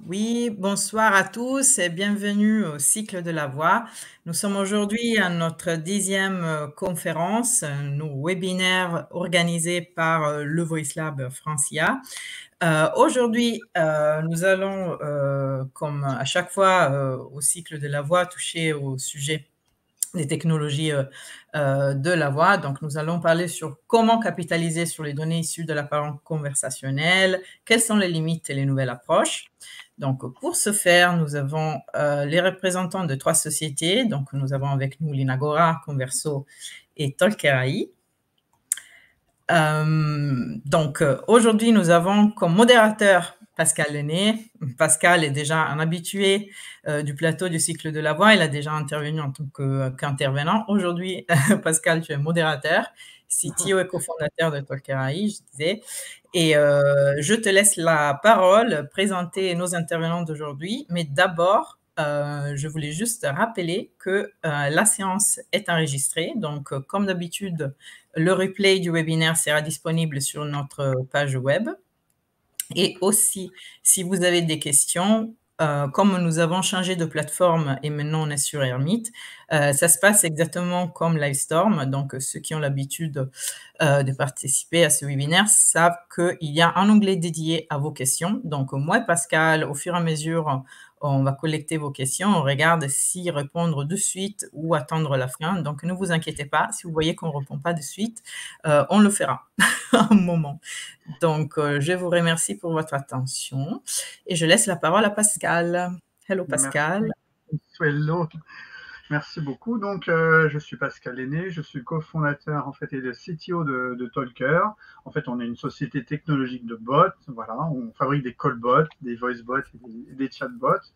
Oui, bonsoir à tous et bienvenue au cycle de la voix. Nous sommes aujourd'hui à notre 10e conférence, nos webinaires organisés par le Voice Lab Francia. Aujourd'hui, nous allons, comme à chaque fois au cycle de la voix, toucher au sujet des technologies de la voix. Donc, nous allons parler sur comment capitaliser sur les données issues de la parole conversationnelle, quelles sont les limites et les nouvelles approches. Donc, pour ce faire, nous avons les représentants de 3 sociétés. Donc, nous avons avec nous Linagora, Converso et Tolkerai. Donc, aujourd'hui, nous avons comme modérateur Pascal Lenné. Pascal est déjà un habitué du plateau du cycle de la voix. Il a déjà intervenu en tant qu'intervenant. Aujourd'hui, Pascal, tu es modérateur, CTO et cofondateur de Tolkerai, je disais. Et je te laisse la parole, présenter nos intervenants d'aujourd'hui. Mais d'abord, je voulais juste rappeler que la séance est enregistrée. Donc, comme d'habitude, le replay du webinaire sera disponible sur notre page web. Et aussi, si vous avez des questions, comme nous avons changé de plateforme et maintenant on est sur Hermit, ça se passe exactement comme Livestorm. Donc, ceux qui ont l'habitude de participer à ce webinaire savent qu'il y a un onglet dédié à vos questions. Donc, moi et Pascal, au fur et à mesure, on va collecter vos questions, on regarde si répondre de suite ou attendre la fin. Donc, ne vous inquiétez pas, si vous voyez qu'on ne répond pas de suite, on le fera à un moment. Donc, je vous remercie pour votre attention et je laisse la parole à Pascal. Hello Pascal. Hello. Merci beaucoup. Donc, je suis Pascal Lenné, je suis cofondateur en fait et le CTO de Talker. En fait, on est une société technologique de bots. Voilà, on fabrique des callbots, des voicebots et des chatbots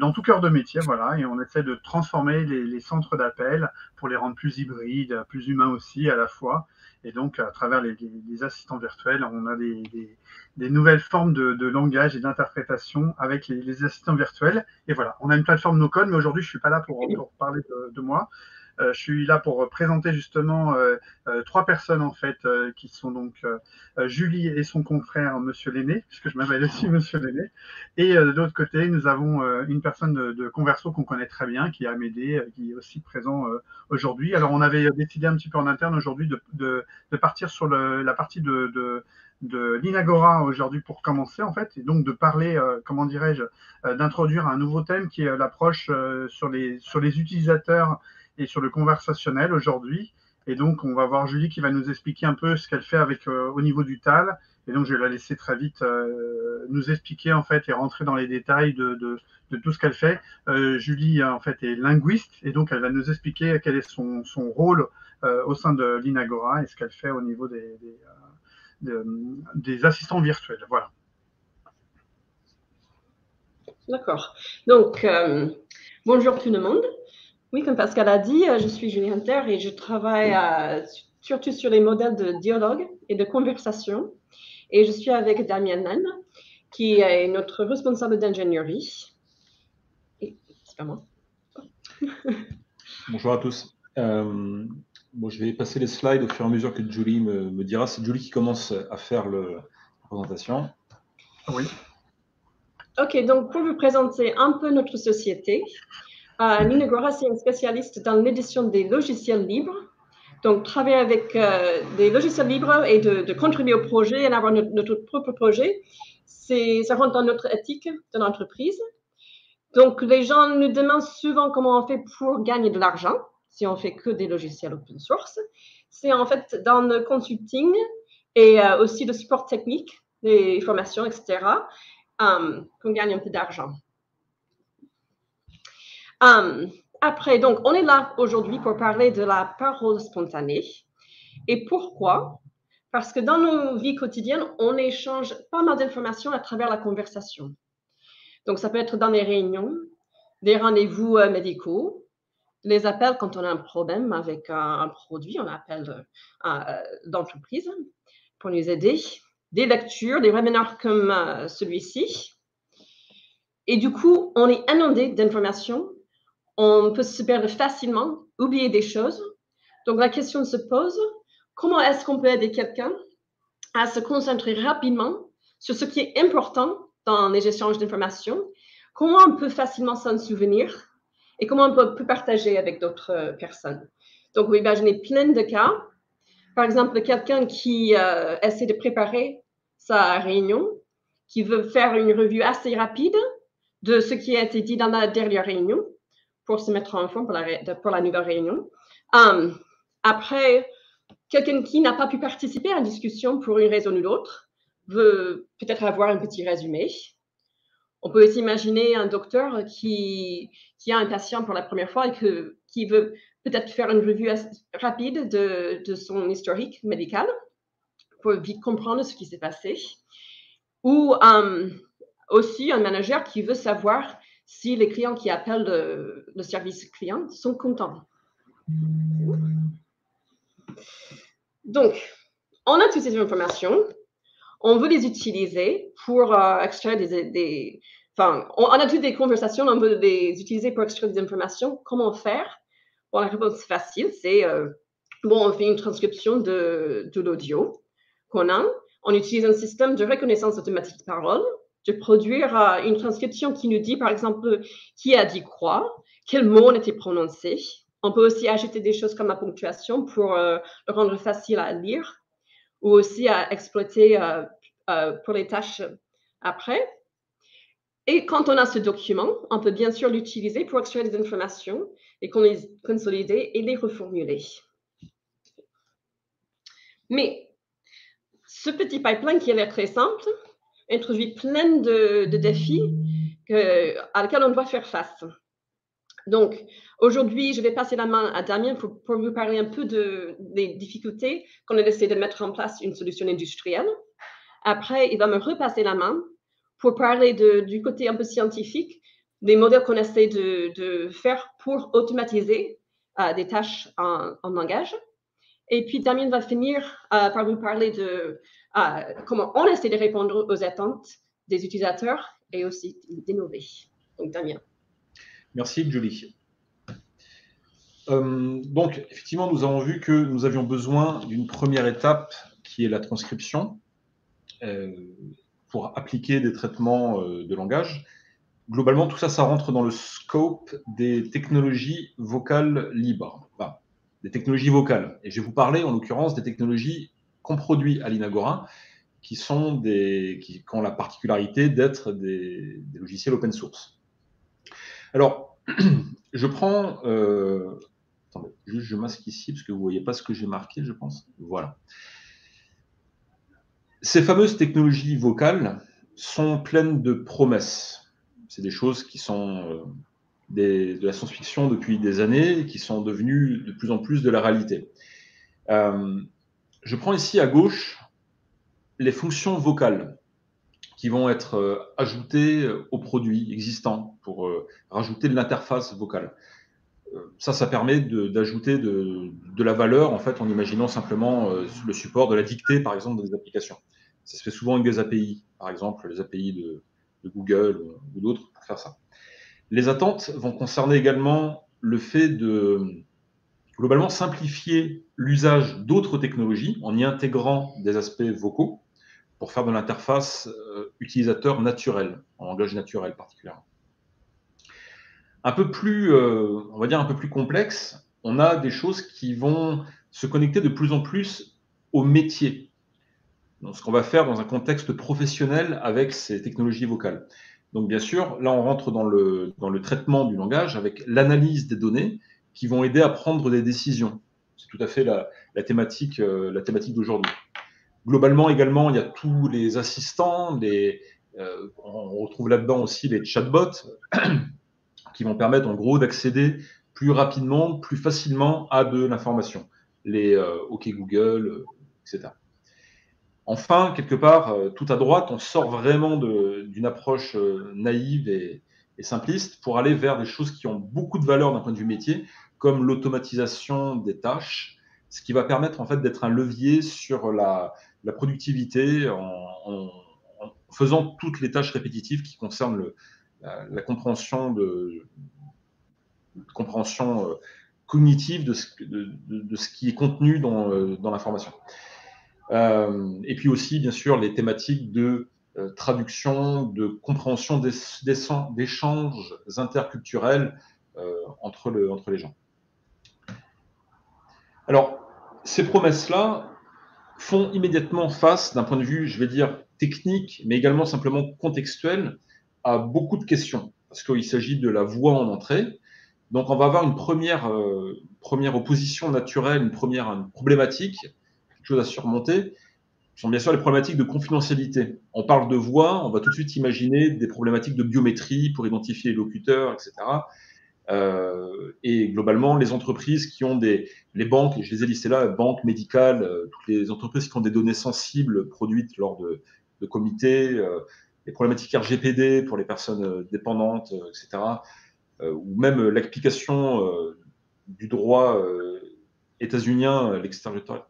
dans tout cœur de métier. Voilà, et on essaie de transformer les centres d'appel pour les rendre plus hybrides, plus humains aussi à la fois. Et donc, à travers les assistants virtuels, on a des nouvelles formes de langage et d'interprétation avec les assistants virtuels. Et voilà, on a une plateforme no-code, mais aujourd'hui, je ne suis pas là pour parler de moi. Je suis là pour présenter justement 3 personnes en fait qui sont donc Julie et son confrère Monsieur Lenné, puisque je m'appelle aussi Monsieur Lenné. Et de l'autre côté, nous avons une personne de Converso qu'on connaît très bien, qui est Amédée, qui est aussi présent aujourd'hui. Alors on avait décidé un petit peu en interne aujourd'hui de partir sur la partie de l'Inagora aujourd'hui pour commencer en fait, et donc de parler, comment dirais-je, d'introduire un nouveau thème qui est l'approche sur les utilisateurs et sur le conversationnel aujourd'hui. Et donc, on va voir Julie qui va nous expliquer un peu ce qu'elle fait avec au niveau du TAL. Et donc, je vais la laisser très vite nous expliquer en fait et rentrer dans les détails de tout ce qu'elle fait. Julie en fait est linguiste et donc elle va nous expliquer quel est son rôle au sein de l'Inagora et ce qu'elle fait au niveau des assistants virtuels. Voilà. D'accord. Donc, bonjour tout le monde. Oui, comme Pascal a dit, je suis Julie Hunter et je travaille surtout sur les modèles de dialogue et de conversation. Et je suis avec Damien Nan, qui est notre responsable d'ingénierie. Et c'est pas moi. Bonjour à tous. Bon, je vais passer les slides au fur et à mesure que Julie me dira. C'est Julie qui commence à faire la présentation. Oui. OK, donc pour vous présenter un peu notre société, l'Inagora, c'est une spécialiste dans l'édition des logiciels libres. Donc, travailler avec des logiciels libres et de contribuer au projet et avoir notre propre projet, ça rentre dans notre éthique de l'entreprise. Donc, les gens nous demandent souvent comment on fait pour gagner de l'argent, si on fait que des logiciels open source. C'est en fait dans le consulting et aussi le support technique, les formations, etc., qu'on gagne un peu d'argent. Après, donc, on est là aujourd'hui pour parler de la parole spontanée. Et pourquoi? Parce que dans nos vies quotidiennes, on échange pas mal d'informations à travers la conversation. Donc, ça peut être dans les réunions, des rendez-vous médicaux, les appels quand on a un problème avec un produit, on appelle d'entreprise pour nous aider, des lectures, des webinaires comme celui-ci. Et du coup, on est inondé d'informations. On peut se perdre facilement, oublier des choses. Donc, la question se pose, comment est-ce qu'on peut aider quelqu'un à se concentrer rapidement sur ce qui est important dans les échanges d'informations, comment on peut facilement s'en souvenir et comment on peut partager avec d'autres personnes. Donc, vous imaginez plein de cas. Par exemple, quelqu'un qui essaie de préparer sa réunion, qui veut faire une revue assez rapide de ce qui a été dit dans la dernière réunion pour se mettre en forme pour la nouvelle réunion. Après, quelqu'un qui n'a pas pu participer à la discussion pour une raison ou l'autre veut peut-être avoir un petit résumé. On peut aussi imaginer un docteur qui a un patient pour la première fois et qui veut peut-être faire une revue rapide de son historique médical pour vite comprendre ce qui s'est passé. Ou aussi un manager qui veut savoir si les clients qui appellent le service client sont contents. Donc, on a toutes ces informations. On veut les utiliser pour extraire on a toutes des conversations, on veut les utiliser pour extraire des informations. Comment faire? Bon, la réponse facile, c'est on fait une transcription de l'audio qu'on a. On utilise un système de reconnaissance automatique de parole, de produire une transcription qui nous dit, par exemple, qui a dit quoi, quel mot a été prononcé. On peut aussi ajouter des choses comme la ponctuation pour le rendre facile à lire ou aussi à exploiter pour les tâches après. Et quand on a ce document, on peut bien sûr l'utiliser pour extraire des informations et qu'on les consolider et les reformuler. Mais ce petit pipeline qui a l'air très simple introduit plein de défis à lesquels on doit faire face. Donc, aujourd'hui, je vais passer la main à Damien pour vous parler un peu des difficultés qu'on a essayé de mettre en place une solution industrielle. Après, il va me repasser la main pour parler du côté un peu scientifique, des modèles qu'on essaie de faire pour automatiser des tâches en langage. Et puis, Damien va finir par vous parler de comment on essaie de répondre aux attentes des utilisateurs et aussi d'innover. Donc, Damien. Merci, Julie. Donc, effectivement, nous avons vu que nous avions besoin d'une première étape qui est la transcription pour appliquer des traitements de langage. Globalement, tout ça, ça rentre dans le scope des technologies vocales libres, enfin, des technologies vocales. Et je vais vous parler, en l'occurrence, des technologies qu'on produit à l'Inagora, qui ont la particularité d'être des logiciels open source. Alors, je prends... attendez, juste je masque ici, parce que vous ne voyez pas ce que j'ai marqué, je pense. Voilà. Ces fameuses technologies vocales sont pleines de promesses. C'est des choses qui sont de la science-fiction depuis des années, qui sont devenues de plus en plus de la réalité. Je prends ici à gauche les fonctions vocales qui vont être ajoutées aux produits existants pour rajouter de l'interface vocale. Ça permet d'ajouter de la valeur, en fait, en imaginant simplement le support de la dictée, par exemple, dans des applications. Ça se fait souvent avec des API, par exemple, les API de Google ou d'autres pour faire ça. Les attentes vont concerner également le fait de, globalement, simplifier l'usage d'autres technologies en y intégrant des aspects vocaux pour faire de l'interface utilisateur naturel, en langage naturel particulièrement. Un peu plus, on va dire un peu plus complexe, on a des choses qui vont se connecter de plus en plus au métier. Donc, ce qu'on va faire dans un contexte professionnel avec ces technologies vocales. Donc, bien sûr, là, on rentre dans le traitement du langage avec l'analyse des données qui vont aider à prendre des décisions. C'est tout à fait la thématique d'aujourd'hui. Globalement, également, il y a tous les assistants, on retrouve là-dedans aussi les chatbots qui vont permettre en gros d'accéder plus rapidement, plus facilement à de l'information. Les OK Google, etc. Enfin, quelque part, tout à droite, on sort vraiment d'une approche naïve et simpliste pour aller vers des choses qui ont beaucoup de valeur d'un point de vue métier, comme l'automatisation des tâches, ce qui va permettre en fait d'être un levier sur la productivité en faisant toutes les tâches répétitives qui concernent la compréhension cognitive de ce qui est contenu dans l'information. Et puis aussi, bien sûr, les thématiques de traduction, de compréhension d'échanges interculturels entre les gens. Alors, ces promesses-là font immédiatement face, d'un point de vue, je vais dire, technique, mais également simplement contextuel, à beaucoup de questions, parce qu'il s'agit de la voie en entrée. Donc, on va avoir une première opposition naturelle, une problématique, quelque chose à surmonter, qui sont bien sûr les problématiques de confidentialité. On parle de voix, on va tout de suite imaginer des problématiques de biométrie pour identifier les locuteurs, etc. Et globalement, les entreprises qui ont les banques, je les ai listées là, banques médicales, toutes les entreprises qui ont des données sensibles produites lors de comités, les problématiques RGPD pour les personnes dépendantes, etc. Ou même l'application du droit états-unien,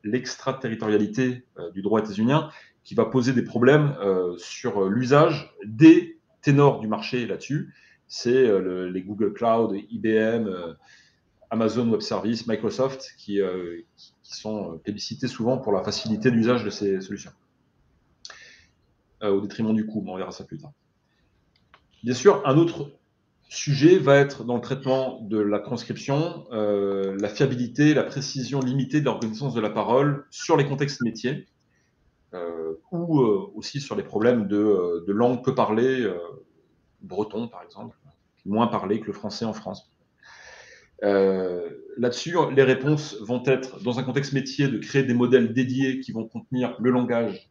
l'extraterritorialité du droit états-unien, qui va poser des problèmes sur l'usage des ténors du marché là-dessus. C'est les Google Cloud, IBM, Amazon Web Services, Microsoft, qui sont plébiscités souvent pour la facilité d'usage de ces solutions, au détriment du coût, mais on verra ça plus tard. Bien sûr, un autre sujet va être dans le traitement de la transcription, la fiabilité, la précision limitée de la reconnaissance de la parole sur les contextes métiers, ou aussi sur les problèmes de langue peu parlée, breton par exemple, moins parlé que le français en France. Là-dessus, les réponses vont être, dans un contexte métier, de créer des modèles dédiés qui vont contenir le langage,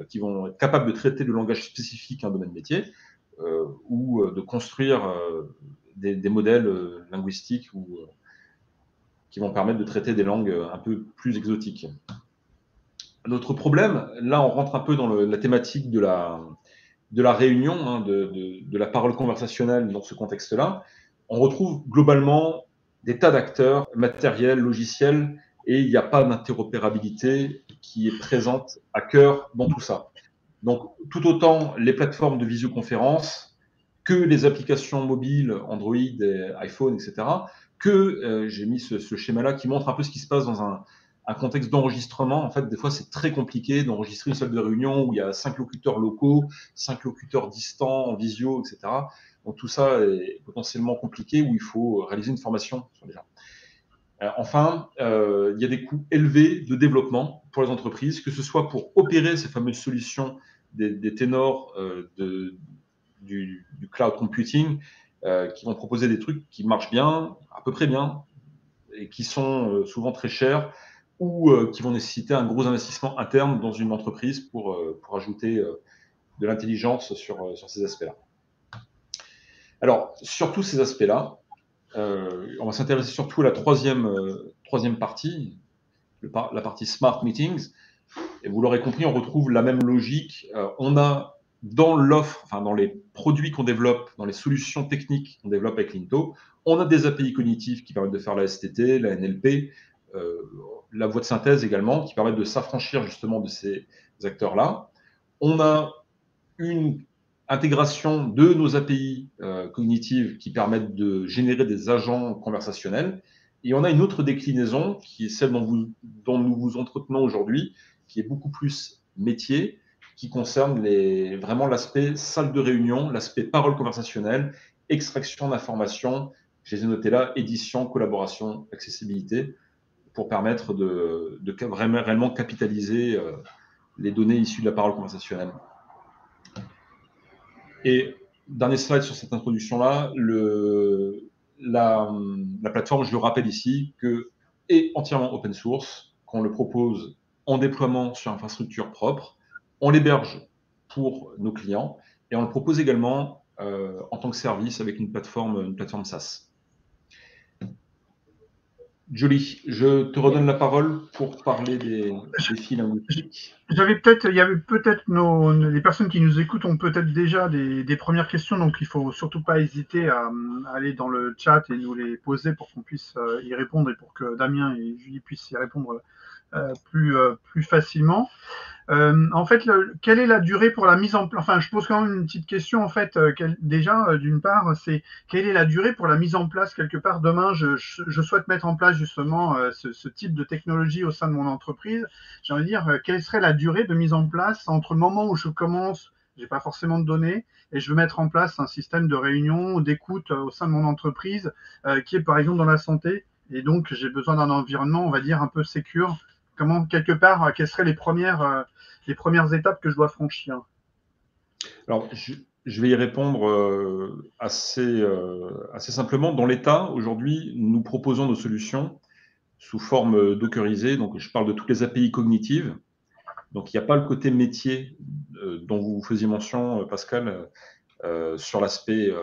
qui vont être capables de traiter le langage spécifique à un domaine métier, ou de construire des modèles linguistiques qui vont permettre de traiter des langues un peu plus exotiques. Notre problème, là on rentre un peu dans la thématique de la réunion, hein, de la parole conversationnelle dans ce contexte-là. On retrouve globalement des tas d'acteurs matériels, logiciels, et il n'y a pas d'interopérabilité qui est présente à cœur dans tout ça. Donc, tout autant les plateformes de visioconférence que les applications mobiles, Android, et iPhone, etc., que j'ai mis ce schéma-là qui montre un peu ce qui se passe dans un contexte d'enregistrement. En fait, des fois, c'est très compliqué d'enregistrer une salle de réunion où il y a 5 locuteurs locaux, 5 locuteurs distants en visio, etc. Donc, tout ça est potentiellement compliqué où il faut réaliser une formation sur les gens. Enfin, il y a des coûts élevés de développement pour les entreprises, que ce soit pour opérer ces fameuses solutions des ténors du cloud computing, qui vont proposer des trucs qui marchent bien, à peu près bien, et qui sont souvent très chers, ou qui vont nécessiter un gros investissement interne dans une entreprise pour ajouter de l'intelligence sur ces aspects-là. Alors, sur tous ces aspects-là, on va s'intéresser surtout à la troisième partie, la partie Smart Meetings. Et vous l'aurez compris, on retrouve la même logique. On a dans l'offre, enfin dans les produits qu'on développe, dans les solutions techniques qu'on développe avec Linto, on a des API cognitives qui permettent de faire la STT, la NLP, la voix de synthèse également, qui permettent de s'affranchir justement de ces acteurs-là. On a une intégration de nos API cognitives qui permettent de générer des agents conversationnels. Et on a une autre déclinaison qui est celle dont nous vous entretenons aujourd'hui, qui est beaucoup plus métier, qui concerne vraiment l'aspect salle de réunion, l'aspect parole conversationnelle, extraction d'informations, je les ai notés là, édition, collaboration, accessibilité, pour permettre de réellement capitaliser les données issues de la parole conversationnelle. Et dernier slide sur cette introduction-là, la plateforme, je le rappelle ici, est entièrement open source, qu'on le propose en déploiement sur infrastructure propre, on l'héberge pour nos clients et on le propose également en tant que service avec une plateforme SaaS. Jolie, je te redonne la parole pour parler des défis linguistiques. Il y avait peut-être les personnes qui nous écoutent ont peut-être déjà des premières questions, donc il ne faut surtout pas hésiter à aller dans le chat et nous les poser pour qu'on puisse y répondre et pour que Damien et Julie puissent y répondre plus facilement. En fait, quelle est la durée pour la mise en place? Enfin, je pose quand même une petite question. En fait, d'une part, c'est quelle est la durée pour la mise en place quelque part? Demain, je souhaite mettre en place justement ce type de technologie au sein de mon entreprise. J'ai envie de dire, quelle serait la durée de mise en place entre le moment où je commence j'ai pas forcément de données, et je veux mettre en place un système de réunion, d'écoute au sein de mon entreprise, qui est par exemple dans la santé, et donc j'ai besoin d'un environnement, on va dire, un peu sécure. Comment, quelque part, quelles seraient les premières étapes que je dois franchir? Alors, je vais y répondre assez simplement. Dans l'État, aujourd'hui, nous proposons nos solutions sous forme dockerisée. Donc, je parle de toutes les API cognitives. Donc, il n'y a pas le côté métier dont vous faisiez mention, Pascal, sur l'aspect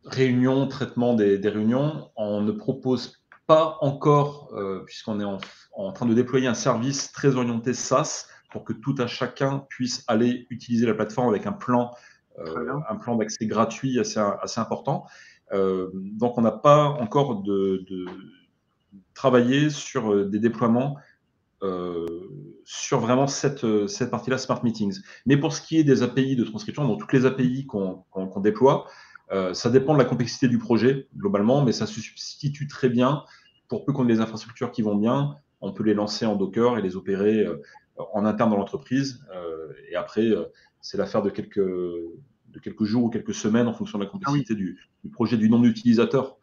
réunion, traitement des réunions. On ne propose pas encore, puisqu'on est en train de déployer un service très orienté SaaS pour que tout à chacun puisse aller utiliser la plateforme avec un plan d'accès gratuit assez important. Donc, on n'a pas encore travaillé sur des déploiements sur vraiment cette partie-là, Smart Meetings. Mais pour ce qui est des API de transcription, donc toutes les API qu'on déploie, ça dépend de la complexité du projet, globalement, mais ça se substitue très bien. Pour peu qu'on ait des infrastructures qui vont bien, on peut les lancer en Docker et les opérer en interne dans l'entreprise. Et après, c'est l'affaire de quelques jours ou quelques semaines en fonction de la complexité du projet, du nombre d'utilisateurs.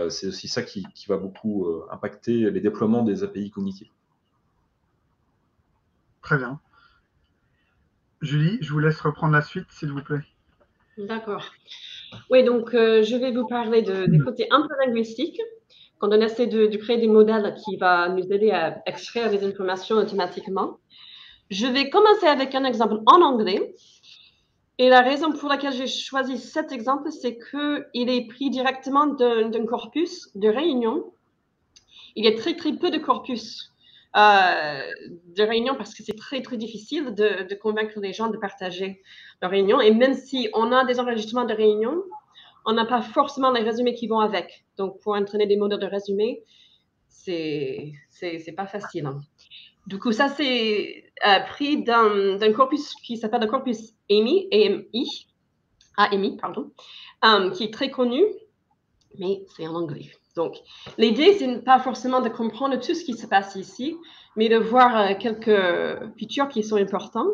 C'est aussi ça qui va beaucoup impacter les déploiements des API cognitives. Très bien. Julie, je vous laisse reprendre la suite, s'il vous plaît. D'accord. Oui, donc je vais vous parler des côtés un peu linguistiques. Quand on essaie de créer des modèles qui vont nous aider à extraire des informations automatiquement. Je vais commencer avec un exemple en anglais. Et la raison pour laquelle j'ai choisi cet exemple, c'est qu'il est pris directement d'un corpus de réunion. Il y a très, très peu de corpus de réunion parce que c'est très, très difficile de convaincre les gens de partager leurs réunions. Et même si on a des enregistrements de réunions, on n'a pas forcément les résumés qui vont avec. Donc, pour entraîner des modèles de résumés, c'est pas facile. Du coup, ça, c'est pris d'un corpus qui s'appelle le corpus AMI, qui est très connu, mais c'est en anglais. Donc, l'idée, c'est pas forcément de comprendre tout ce qui se passe ici, mais de voir quelques features qui sont importantes.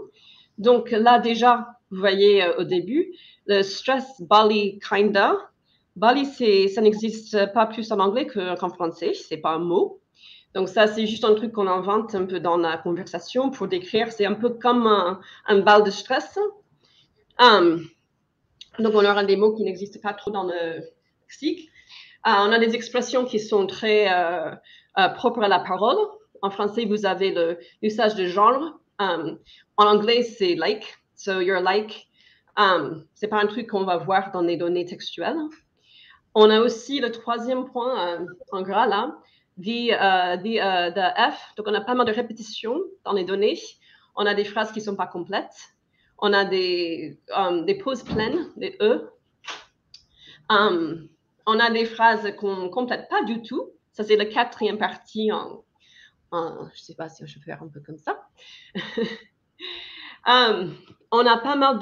Donc, là, déjà, vous voyez au début, le stress Bali kinda. Bali, ça n'existe pas plus en anglais qu'en français, c'est pas un mot. Donc, ça, c'est juste un truc qu'on invente un peu dans la conversation pour décrire. C'est un peu comme un bal de stress. Donc, on aura des mots qui n'existent pas trop dans le lexique. On a des expressions qui sont très propres à la parole. En français, vous avez l'usage de genre. En anglais, c'est like. So, you're like. C'est pas un truc qu'on va voir dans les données textuelles. On a aussi le troisième point en gras là. The F, donc on a pas mal de répétitions dans les données. On a des phrases qui ne sont pas complètes. On a des pauses pleines, des E. On a des phrases qu'on ne complète pas du tout. Ça, c'est la quatrième partie. Je ne sais pas si je vais faire un peu comme ça. On a pas mal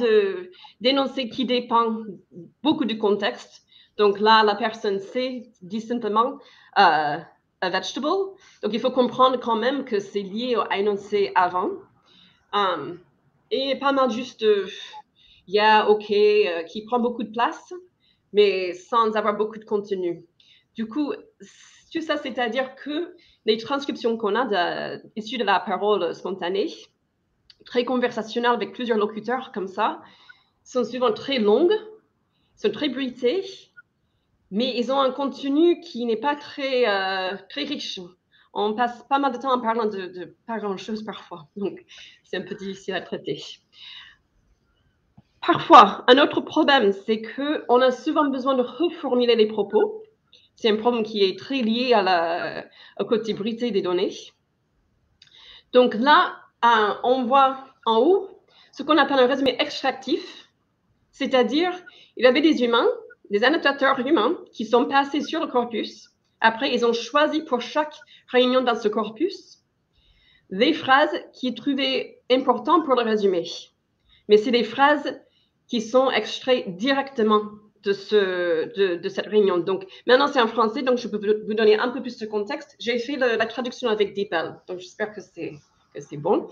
d'énoncés qui dépendent beaucoup du contexte. Donc là, la personne dit simplement a vegetable. Donc, il faut comprendre quand même que c'est lié à énoncé avant. Et pas mal juste yeah, OK, qui prend beaucoup de place, mais sans avoir beaucoup de contenu. Du coup, tout ça, c'est-à-dire que les transcriptions qu'on a issues de la parole spontanée, très conversationnelles avec plusieurs locuteurs comme ça, sont souvent très longues, sont très bruitées, mais ils ont un contenu qui n'est pas très riche. On passe pas mal de temps en parlant de pas grand-chose parfois, donc c'est un peu difficile à traiter. Parfois, un autre problème, c'est qu'on a souvent besoin de reformuler les propos. C'est un problème qui est très lié au côté bruité des données. Donc là, on voit en haut ce qu'on appelle un résumé extractif, c'est-à-dire il y avait des humains, des annotateurs humains qui sont passés sur le corpus. Après, ils ont choisi pour chaque réunion dans ce corpus des phrases qu'ils trouvaient importantes pour le résumé. Mais c'est des phrases qui sont extraites directement de cette réunion. Donc, maintenant, c'est en français, donc je peux vous donner un peu plus de contexte. J'ai fait la traduction avec DeepL, donc j'espère que c'est bon.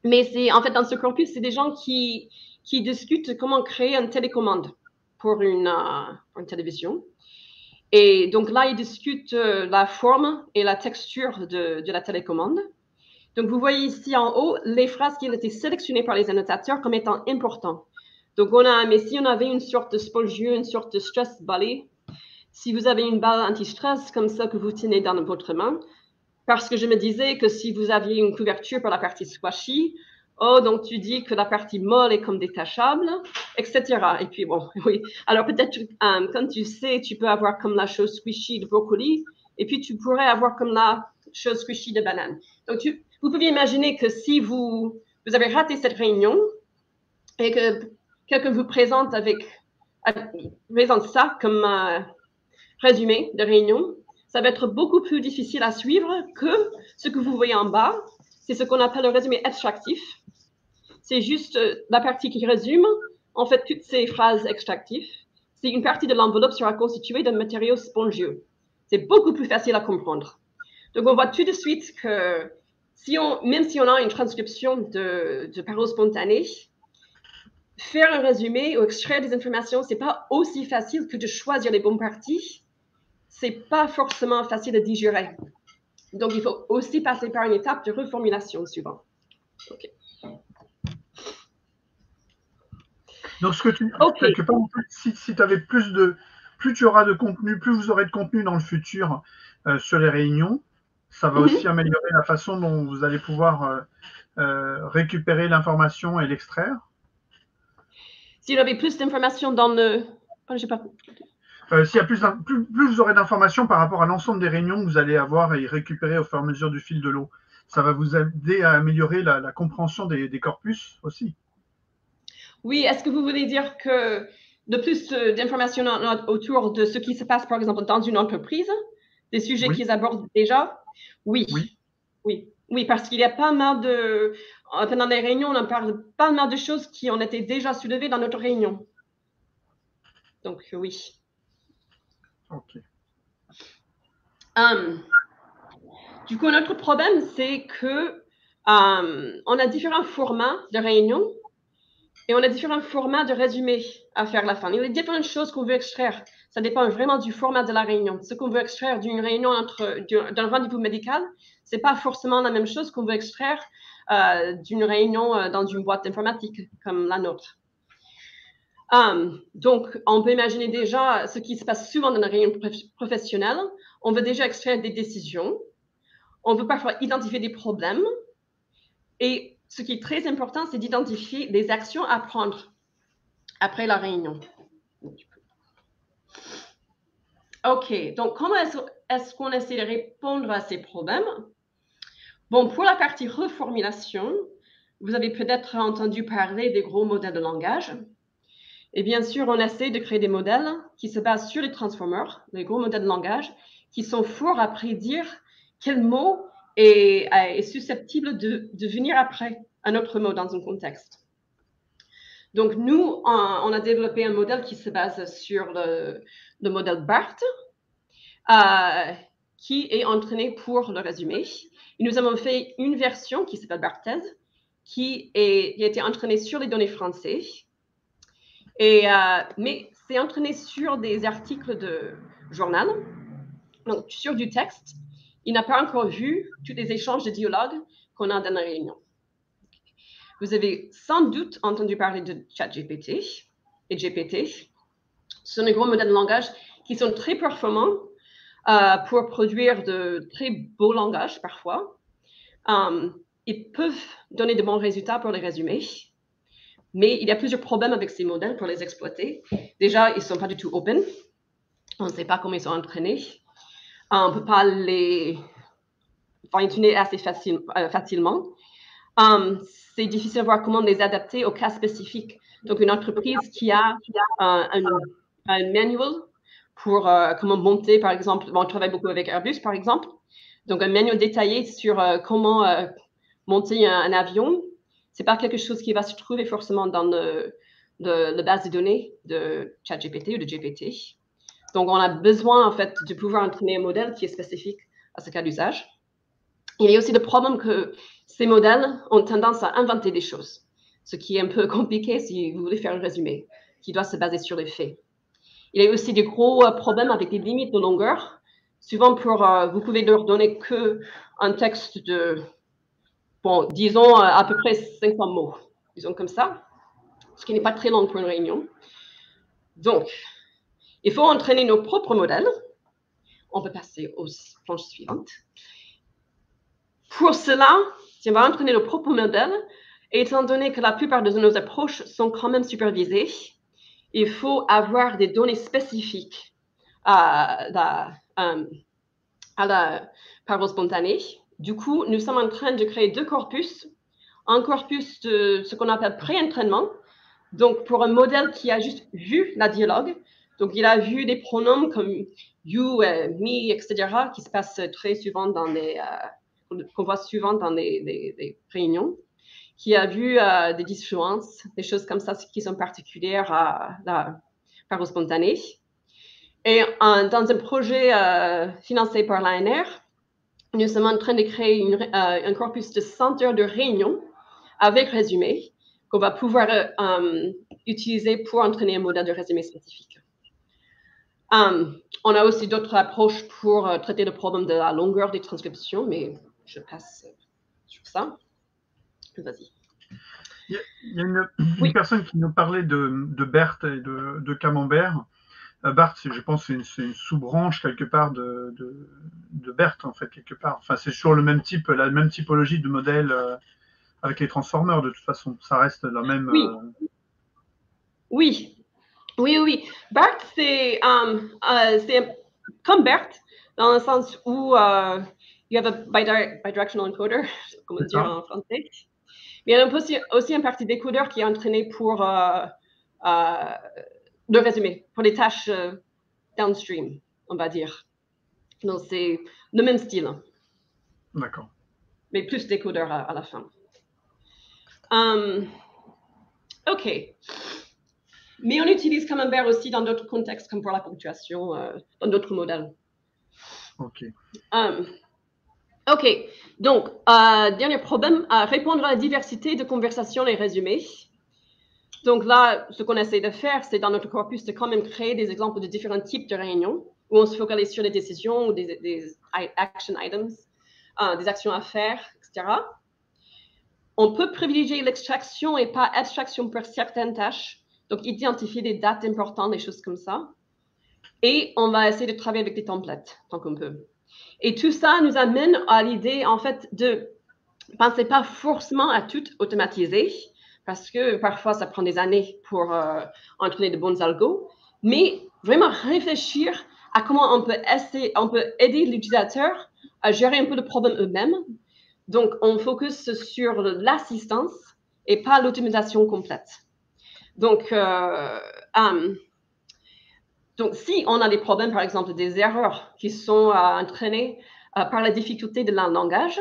Mais en fait, dans ce corpus, c'est des gens qui discutent comment créer une télécommande pour une télévision. Et donc là, ils discutent la forme et la texture de la télécommande. Donc, vous voyez ici en haut les phrases qui ont été sélectionnées par les annotateurs comme étant importantes. Donc, mais si on avait une sorte de spongieux, une sorte de stress bally, si vous avez une balle anti-stress comme ça que vous tenez dans votre main, parce que je me disais que si vous aviez une couverture pour la partie squashy, donc tu dis que la partie molle est comme détachable, etc. Et puis bon, oui. Alors peut-être, comme tu sais, tu peux avoir comme la chose squishy de brocoli, et puis tu pourrais avoir comme la chose squishy de banane. Donc vous pouvez imaginer que si vous avez raté cette réunion et que quelqu'un vous présente ça comme résumé de réunion, ça va être beaucoup plus difficile à suivre que ce que vous voyez en bas. C'est ce qu'on appelle le résumé extractif. C'est juste la partie qui résume, en fait, toutes ces phrases extractives. C'est une partie de l'enveloppe sera constituée d'un matériau spongieux. C'est beaucoup plus facile à comprendre. Donc, on voit tout de suite que même si on a une transcription de paroles spontanées, faire un résumé ou extraire des informations, c'est pas aussi facile que de choisir les bonnes parties. C'est pas forcément facile à digérer. Donc, il faut aussi passer par une étape de reformulation suivante. Okay. Donc, quelque part, si tu avais plus tu auras de contenu, plus vous aurez de contenu dans le futur sur les réunions, ça va aussi améliorer la façon dont vous allez pouvoir récupérer l'information et l'extraire. S'il y avait plus d'informations dans le... s'il y a plus vous aurez d'informations par rapport à l'ensemble des réunions que vous allez avoir et récupérer au fur et à mesure du fil de l'eau. Ça va vous aider à améliorer la compréhension des corpus aussi. Oui, est-ce que vous voulez dire que de plus d'informations autour de ce qui se passe, par exemple, dans une entreprise, des sujets qu'ils abordent déjà? Oui. Parce qu'il y a pas mal pendant les réunions, on en parle pas mal de choses qui ont été déjà soulevées dans notre réunion. Donc, oui. OK. Du coup, notre problème, c'est que on a différents formats de réunions et on a différents formats de résumés à faire à la fin. Il y a différentes choses qu'on veut extraire. Ça dépend vraiment du format de la réunion. Ce qu'on veut extraire d'une réunion d'un rendez-vous médical, c'est pas forcément la même chose qu'on veut extraire d'une réunion dans une boîte informatique comme la nôtre. Donc, on peut imaginer déjà ce qui se passe souvent dans la réunion professionnelle. On veut déjà extraire des décisions. On veut parfois identifier des problèmes. Et ce qui est très important, c'est d'identifier des actions à prendre après la réunion. OK, donc comment est-ce qu'on essaie de répondre à ces problèmes? Bon, pour la partie reformulation, vous avez peut-être entendu parler des gros modèles de langage. Et bien sûr, on essaie de créer des modèles qui se basent sur les transformers, les gros modèles de langage, qui sont forts à prédire quel mot est susceptible de venir après un autre mot dans un contexte. Donc, nous, on a développé un modèle qui se base sur le modèle BART, qui est entraîné pour le résumé. Et nous avons fait une version qui s'appelle BARTES, qui a été entraînée sur les données françaises. Mais c'est entraîné sur des articles de journal, donc sur du texte. Il n'a pas encore vu tous les échanges de dialogue qu'on a dans la réunion. Vous avez sans doute entendu parler de ChatGPT et GPT. Ce sont des gros modèles de langage qui sont très performants pour produire de très beaux langages parfois. Ils peuvent donner de bons résultats pour les résumés. Mais il y a plusieurs problèmes avec ces modèles pour les exploiter. Déjà, ils ne sont pas du tout open. On ne sait pas comment ils sont entraînés. On ne peut pas les fine-tuner assez facilement. C'est difficile de voir comment les adapter au cas spécifique. Donc, une entreprise qui a un manual pour comment monter, par exemple, on travaille beaucoup avec Airbus, par exemple. Donc, un manual détaillé sur comment monter un avion. Ce n'est pas quelque chose qui va se trouver forcément dans la base de données de ChatGPT ou de GPT. Donc, on a besoin, en fait, de pouvoir entraîner un modèle qui est spécifique à ce cas d'usage. il y a aussi le problème que ces modèles ont tendance à inventer des choses, ce qui est un peu compliqué si vous voulez faire un résumé qui doit se baser sur les faits. Il y a aussi des gros problèmes avec les limites de longueur. Souvent, vous pouvez leur donner qu'un texte de, bon, disons à peu près 500 mots, disons comme ça, ce qui n'est pas très long pour une réunion. Donc, il faut entraîner nos propres modèles. On peut passer aux planches suivantes. Pour cela, si on va entraîner nos propres modèles, et étant donné que la plupart de nos approches sont quand même supervisées, il faut avoir des données spécifiques à la parole spontanée. Du coup, nous sommes en train de créer deux corpus. Un corpus de ce qu'on appelle pré-entraînement, donc pour un modèle qui a juste vu la dialogue. Donc, il a vu des pronoms comme you, me, etc., qui se passent très souvent qu'on voit souvent dans des réunions, qui a vu des disfluences, des choses comme ça qui sont particulières à la parole spontanée. Et dans un projet financé par l'ANR, nous sommes en train de créer un corpus de 100 heures de réunion avec résumé qu'on va pouvoir utiliser pour entraîner un modèle de résumé spécifique. On a aussi d'autres approches pour traiter le problème de la longueur des transcriptions, mais je passe sur ça. Vas-y. Il y a une personne qui nous parlait de Berthe et de Camembert. Bart, je pense, c'est une sous-branche quelque part de Berthe, en fait, quelque part. Enfin, c'est sur le même type, la même typologie de modèle avec les transformers, de toute façon. Ça reste la même. Oui. Bart, c'est comme Bert, dans le sens où you have a bidirectional encoder, comment dire en français. Mais il y a aussi un parti décodeur qui est entraîné pour le résumé, pour les tâches downstream, on va dire. Donc, c'est le même style. D'accord. Mais plus décodeur à la fin. OK. Mais on utilise Camembert aussi dans d'autres contextes, comme pour la ponctuation, dans d'autres modèles. OK. OK. Donc, dernier problème, répondre à la diversité de conversations et résumés. Donc là, ce qu'on essaie de faire, c'est dans notre corpus de quand même créer des exemples de différents types de réunions où on se focalise sur les décisions ou des action items, des actions à faire, etc. On peut privilégier l'extraction et pas abstraction pour certaines tâches. Donc, identifier des dates importantes, des choses comme ça. Et on va essayer de travailler avec des templates tant qu'on peut. Et tout ça nous amène à l'idée, en fait, de penser pas forcément à tout automatiser, parce que parfois, ça prend des années pour entraîner de bons algos, mais vraiment réfléchir à comment on peut aider l'utilisateur à gérer un peu le problème eux-mêmes. Donc, on focus sur l'assistance et pas l'automatisation complète. Donc, si on a des problèmes, par exemple, des erreurs qui sont entraînées par la difficulté de un langage,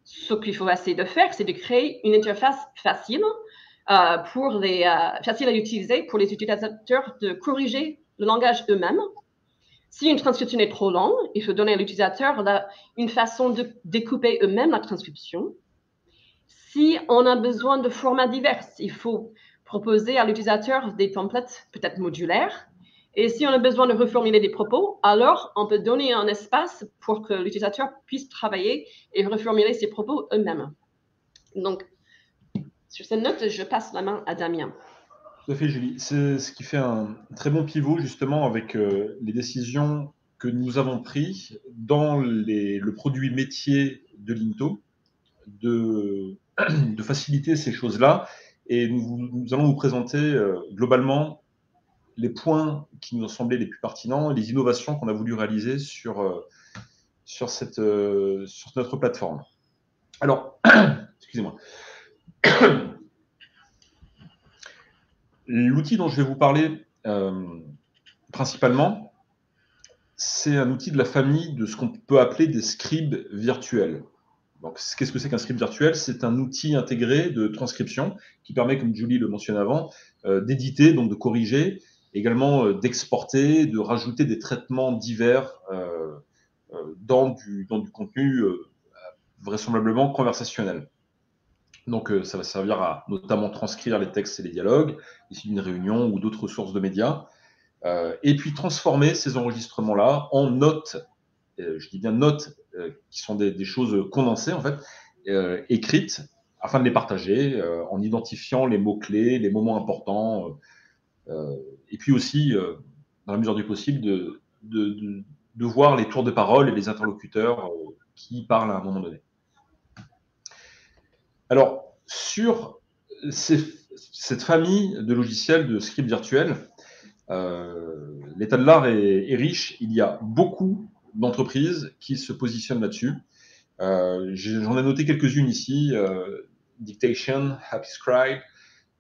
ce qu'il faut essayer de faire, c'est de créer une interface facile, facile à utiliser pour les utilisateurs de corriger le langage eux-mêmes. Si une transcription est trop longue, il faut donner à l'utilisateur une façon de découper eux-mêmes la transcription. Si on a besoin de formats divers, il faut proposer à l'utilisateur des templates peut-être modulaires. Et si on a besoin de reformuler des propos, alors on peut donner un espace pour que l'utilisateur puisse travailler et reformuler ses propos eux-mêmes. Donc, sur cette note, je passe la main à Damien. Tout à fait, Julie. C'est ce qui fait un très bon pivot, justement, avec les décisions que nous avons prises dans le produit métier de Linto, de faciliter ces choses-là. Et nous allons vous présenter globalement les points qui nous ont semblé les plus pertinents et les innovations qu'on a voulu réaliser sur notre plateforme. Alors, excusez-moi. L'outil dont je vais vous parler principalement, c'est un outil de la famille de ce qu'on peut appeler des scribes virtuels. Donc, qu'est-ce que c'est qu'un scribe virtuel? C'est un outil intégré de transcription qui permet, comme Julie le mentionnait avant, d'éditer, donc de corriger, également d'exporter, de rajouter des traitements divers dans du contenu vraisemblablement conversationnel. Donc, ça va servir à notamment transcrire les textes et les dialogues, issus d'une réunion ou d'autres sources de médias, et puis transformer ces enregistrements-là en notes, je dis bien notes, qui sont des choses condensées, en fait, écrites, afin de les partager, en identifiant les mots-clés, les moments importants, et puis aussi, dans la mesure du possible, de voir les tours de parole et les interlocuteurs qui parlent à un moment donné. Alors, sur cette famille de logiciels de scripts virtuels, l'état de l'art est riche. Il y a beaucoup d'entreprises qui se positionnent là-dessus. J'en ai noté quelques-unes ici. Dictation, Happy Scribe,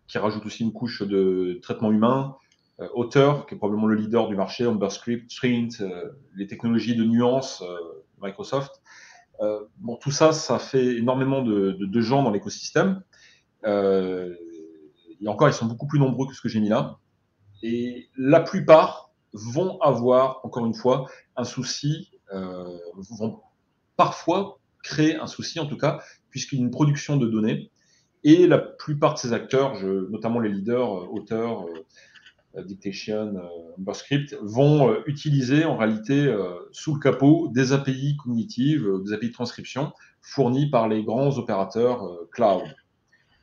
qui rajoute aussi une couche de traitement humain. Auteur, qui est probablement le leader du marché, Umberscript, Trint, les technologies de nuance, Microsoft. Bon, tout ça, ça fait énormément de gens dans l'écosystème. Et encore, ils sont beaucoup plus nombreux que ce que j'ai mis là. Et la plupart vont avoir, encore une fois, un souci, vont parfois créer un souci, en tout cas, puisqu'il y a une production de données. Et la plupart de ces acteurs, notamment les leaders, auteurs, Dictation, Umberscript, vont utiliser en réalité sous le capot des API cognitives, des API de transcription fournies par les grands opérateurs cloud.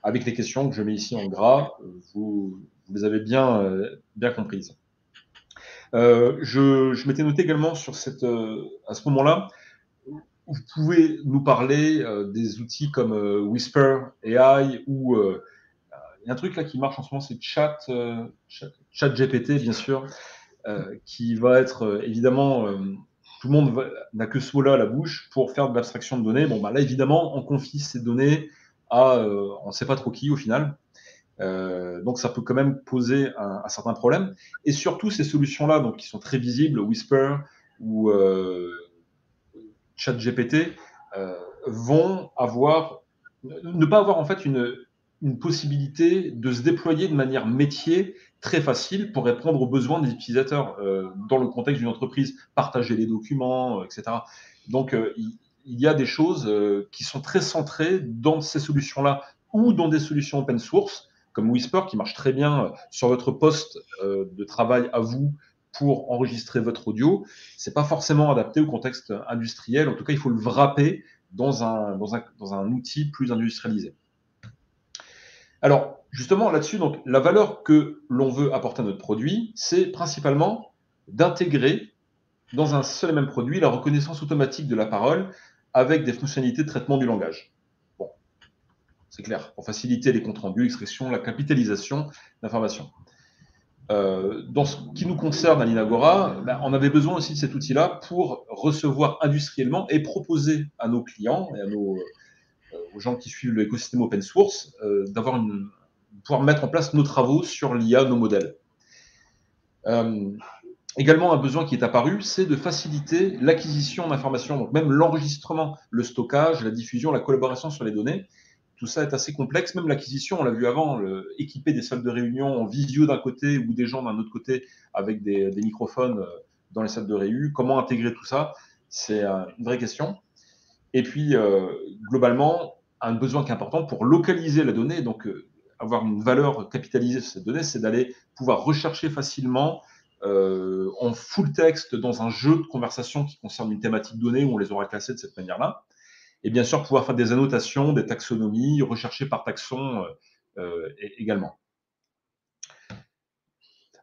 Avec les questions que je mets ici en gras, vous les avez bien comprises. Je m'étais noté également sur à ce moment-là, vous pouvez nous parler des outils comme Whisper AI ou il y a un truc là qui marche en ce moment, c'est ChatGPT, bien sûr, qui va être évidemment, tout le monde n'a que ce mot-là à la bouche pour faire de l'abstraction de données. Bon, bah là, évidemment, on confie ces données à on ne sait pas trop qui au final. Donc, ça peut quand même poser un certain problème. Et surtout, ces solutions-là, donc, qui sont très visibles, Whisper ou ChatGPT, vont ne pas avoir en fait une possibilité de se déployer de manière métier très facile pour répondre aux besoins des utilisateurs dans le contexte d'une entreprise, partager les documents, etc. Donc, il y a des choses qui sont très centrées dans ces solutions-là ou dans des solutions open source, comme Whisper, qui marche très bien sur votre poste de travail à vous pour enregistrer votre audio. Ce n'est pas forcément adapté au contexte industriel. En tout cas, il faut le wrapper dans un outil plus industrialisé. Alors, justement, là-dessus, donc, la valeur que l'on veut apporter à notre produit, c'est principalement d'intégrer dans un seul et même produit la reconnaissance automatique de la parole avec des fonctionnalités de traitement du langage. Bon, c'est clair, pour faciliter les comptes rendus, l'extraction, la capitalisation d'informations. Dans ce qui nous concerne à l'Inagora, on avait besoin aussi de cet outil-là pour recevoir industriellement et proposer à nos clients et aux gens qui suivent l'écosystème open source pouvoir mettre en place nos travaux sur l'IA, nos modèles. Également, un besoin qui est apparu, c'est de faciliter l'acquisition d'informations, donc même l'enregistrement, le stockage, la diffusion, la collaboration sur les données. Tout ça est assez complexe, même l'acquisition, on l'a vu avant, équiper des salles de réunion en visio d'un côté ou des gens d'un autre côté avec des microphones dans les salles de réunion. Comment intégrer tout ça? C'est une vraie question. Et puis, globalement, un besoin qui est important pour localiser la donnée, donc avoir une valeur capitalisée sur cette donnée, c'est d'aller pouvoir rechercher facilement en full texte dans un jeu de conversation qui concerne une thématique donnée où on les aura classées de cette manière-là. Et bien sûr, pouvoir faire des annotations, des taxonomies, rechercher par taxon également.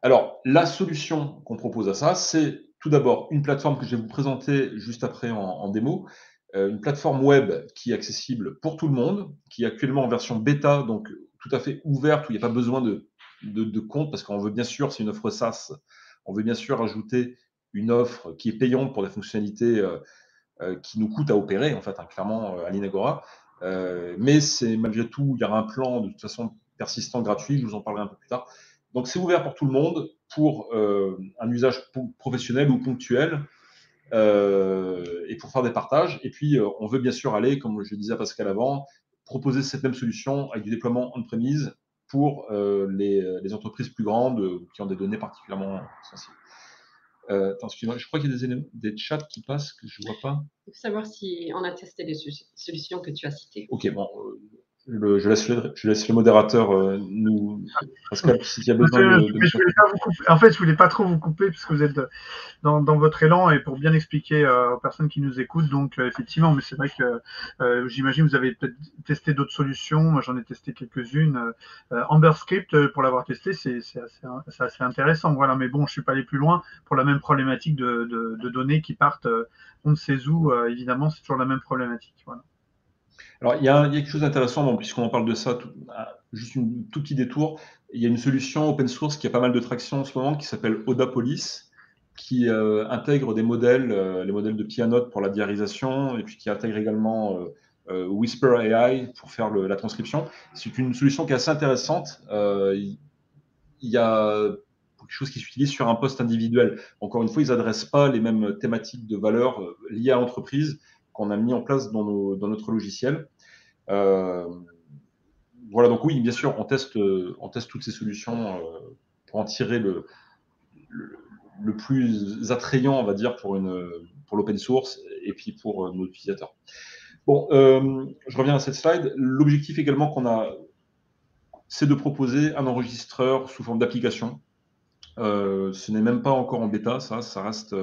Alors, la solution qu'on propose à ça, c'est tout d'abord une plateforme que je vais vous présenter juste après en démo, une plateforme web qui est accessible pour tout le monde, qui est actuellement en version bêta, donc tout à fait ouverte, où il n'y a pas besoin de compte, parce qu'on veut bien sûr, c'est une offre SaaS, on veut bien sûr ajouter une offre qui est payante pour des fonctionnalités qui nous coûtent à opérer, en fait, clairement, à l'Inagora. Mais c'est malgré tout, il y aura un plan de toute façon persistant, gratuit, je vous en parlerai un peu plus tard. Donc, c'est ouvert pour tout le monde, pour un usage professionnel ou ponctuel, et pour faire des partages. Et puis, on veut bien sûr aller, comme je disais à Pascal avant, proposer cette même solution avec du déploiement on-premise pour les entreprises plus grandes qui ont des données particulièrement sensibles. Attends, excuse-moi, je crois qu'il y a des chats qui passent que je ne vois pas. Il faut savoir si on a testé les solutions que tu as citées. Ok, bon, je laisse le modérateur Pascal, s'il y a besoin de... Je voulais pas vous couper. En fait, je voulais pas trop vous couper puisque vous êtes dans votre élan et pour bien expliquer aux personnes qui nous écoutent. Donc, effectivement, mais c'est vrai que j'imagine vous avez peut-être testé d'autres solutions. Moi, j'en ai testé quelques-unes. AmberScript, pour l'avoir testé, c'est assez intéressant. Voilà, mais bon, je suis pas allé plus loin pour la même problématique de données qui partent on ne sait où. Évidemment, c'est toujours la même problématique. Voilà. Alors, il y a quelque chose d'intéressant, puisqu'on en parle de ça, juste un tout petit détour. Il y a une solution open source qui a pas mal de traction en ce moment, qui s'appelle Odapolis, qui intègre des modèles, les modèles de Pianote pour la diarisation, et puis qui intègre également Whisper AI pour faire la transcription. C'est une solution qui est assez intéressante. Il y a quelque chose qui s'utilise sur un poste individuel. Encore une fois, ils n'adressent pas les mêmes thématiques de valeur liées à l'entreprise qu'on a mis en place dans notre logiciel. Voilà, donc oui, bien sûr, on teste toutes ces solutions pour en tirer le plus attrayant, on va dire, pour l'open source et puis pour nos utilisateurs. Bon, je reviens à cette slide. L'objectif également qu'on a, c'est de proposer un enregistreur sous forme d'application. Ce n'est même pas encore en bêta, ça reste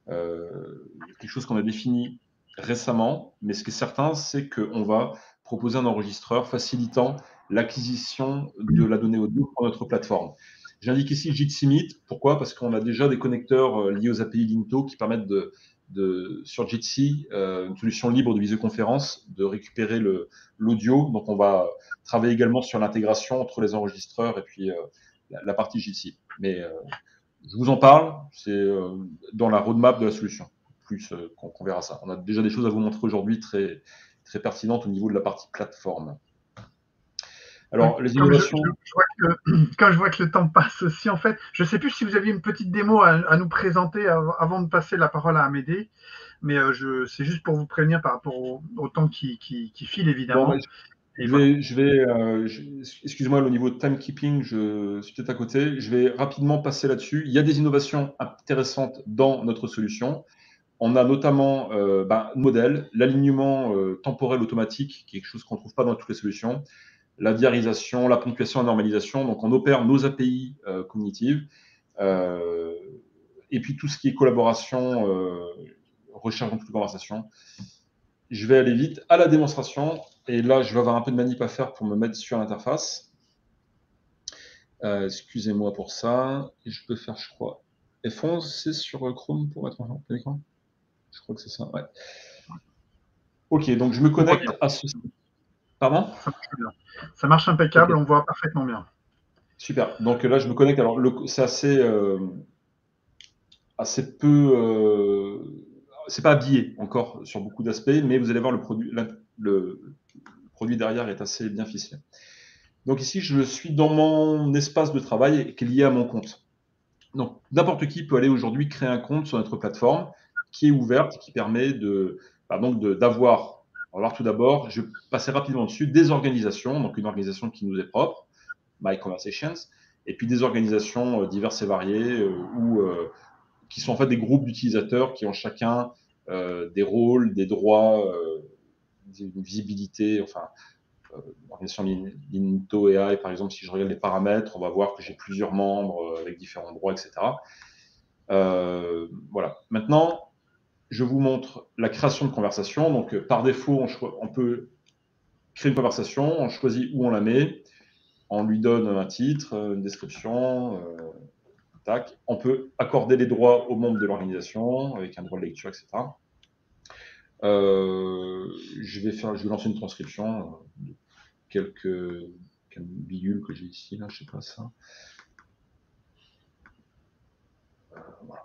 quelque chose qu'on a défini récemment, mais ce qui est certain, c'est qu'on va proposer un enregistreur facilitant l'acquisition de la donnée audio pour notre plateforme. J'indique ici Jitsi Meet. Pourquoi? Parce qu'on a déjà des connecteurs liés aux API Linto qui permettent sur Jitsi, une solution libre de visioconférence, de récupérer l'audio. Donc, on va travailler également sur l'intégration entre les enregistreurs et puis la partie Jitsi. Mais je vous en parle, c'est dans la roadmap de la solution, plus qu'on verra ça. On a déjà des choses à vous montrer aujourd'hui très, très pertinentes au niveau de la partie plateforme. Alors, les innovations... Quand je vois que le temps passe aussi, en fait, je ne sais plus si vous aviez une petite démo à nous présenter avant de passer la parole à Amédée, mais c'est juste pour vous prévenir par rapport au temps qui file, évidemment. Bon, excuse-moi, au niveau de timekeeping, je suis peut-être à côté. Je vais rapidement passer là-dessus. Il y a des innovations intéressantes dans notre solution. On a notamment modèle, l'alignement temporel automatique, qui est quelque chose qu'on ne trouve pas dans toutes les solutions, la diarisation, la ponctuation, la normalisation. Donc, on opère nos API cognitives. Et puis, tout ce qui est collaboration, recherche dans toute conversation. Je vais aller vite à la démonstration. Et là, je vais avoir un peu de manip à faire pour me mettre sur l'interface. Excusez-moi pour ça. Et je peux faire, je crois, F11, c'est sur Chrome pour mettre en plein écran. Je crois que c'est ça, ouais. Ok, donc je me connecte à ce... Pardon ? Ça marche impeccable, okay. On voit parfaitement bien. Super. Donc là, je me connecte. Alors, c'est assez peu... c'est pas habillé encore sur beaucoup d'aspects, mais vous allez voir, le produit derrière est assez bien ficelé. Donc ici, je suis dans mon espace de travail qui est lié à mon compte. Donc, n'importe qui peut aller aujourd'hui créer un compte sur notre plateforme qui est ouverte, qui permet d'avoir... On va voir tout d'abord, je vais passer rapidement dessus, des organisations, donc une organisation qui nous est propre, My Conversations, et puis des organisations diverses et variées, qui sont en fait des groupes d'utilisateurs qui ont chacun des rôles, des droits, une visibilité, enfin, l'organisation Linto AI, par exemple, si je regarde les paramètres, on va voir que j'ai plusieurs membres avec différents droits, etc. Voilà. Maintenant, je vous montre la création de conversation. Donc, par défaut, on peut créer une conversation, on choisit où on la met, on lui donne un titre, une description, tac. On peut accorder les droits aux membres de l'organisation avec un droit de lecture, etc. Je vais lancer une transcription de quelques bidules que j'ai ici, là, je sais pas ça. Voilà.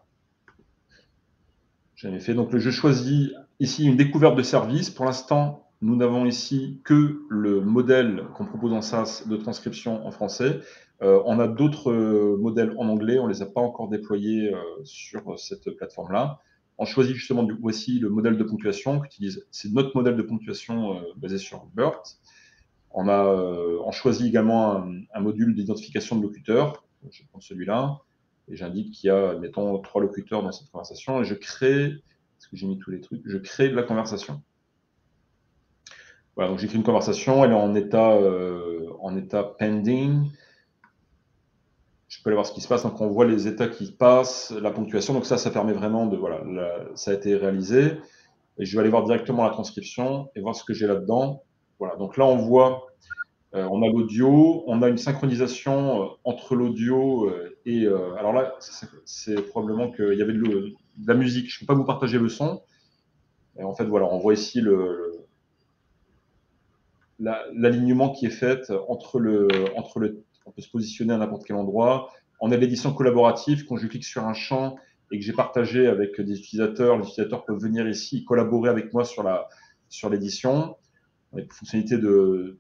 J'avais fait. Donc, je choisis ici une découverte de service. Pour l'instant, nous n'avons ici que le modèle qu'on propose en SaaS de transcription en français. On a d'autres modèles en anglais. On ne les a pas encore déployés sur cette plateforme-là. On choisit justement voici le modèle de ponctuation qu'utilise. C'est notre modèle de ponctuation basé sur BERT. On choisit également un module d'identification de locuteur. Je vais prendre celui-là. et j'indique qu'il y a, mettons, 3 locuteurs dans cette conversation, et je crée, est-ce que j'ai mis tous les trucs, je crée la conversation. Voilà, donc j'écris une conversation, elle est en état pending. Je peux aller voir ce qui se passe, donc on voit les états qui passent, la ponctuation, donc ça permet vraiment de, voilà, ça a été réalisé, et je vais aller voir directement la transcription et voir ce que j'ai là-dedans. Voilà, donc là on voit, on a l'audio, on a une synchronisation entre l'audio et, alors là, c'est probablement qu'il y avait de la musique, je ne peux pas vous partager le son, et en fait voilà, on voit ici l'alignement qui est fait entre on peut se positionner à n'importe quel endroit. On a l'édition collaborative. Quand je clique sur un champ et que j'ai partagé avec des utilisateurs, les utilisateurs peuvent venir ici collaborer avec moi sur l'édition. On a des fonctionnalités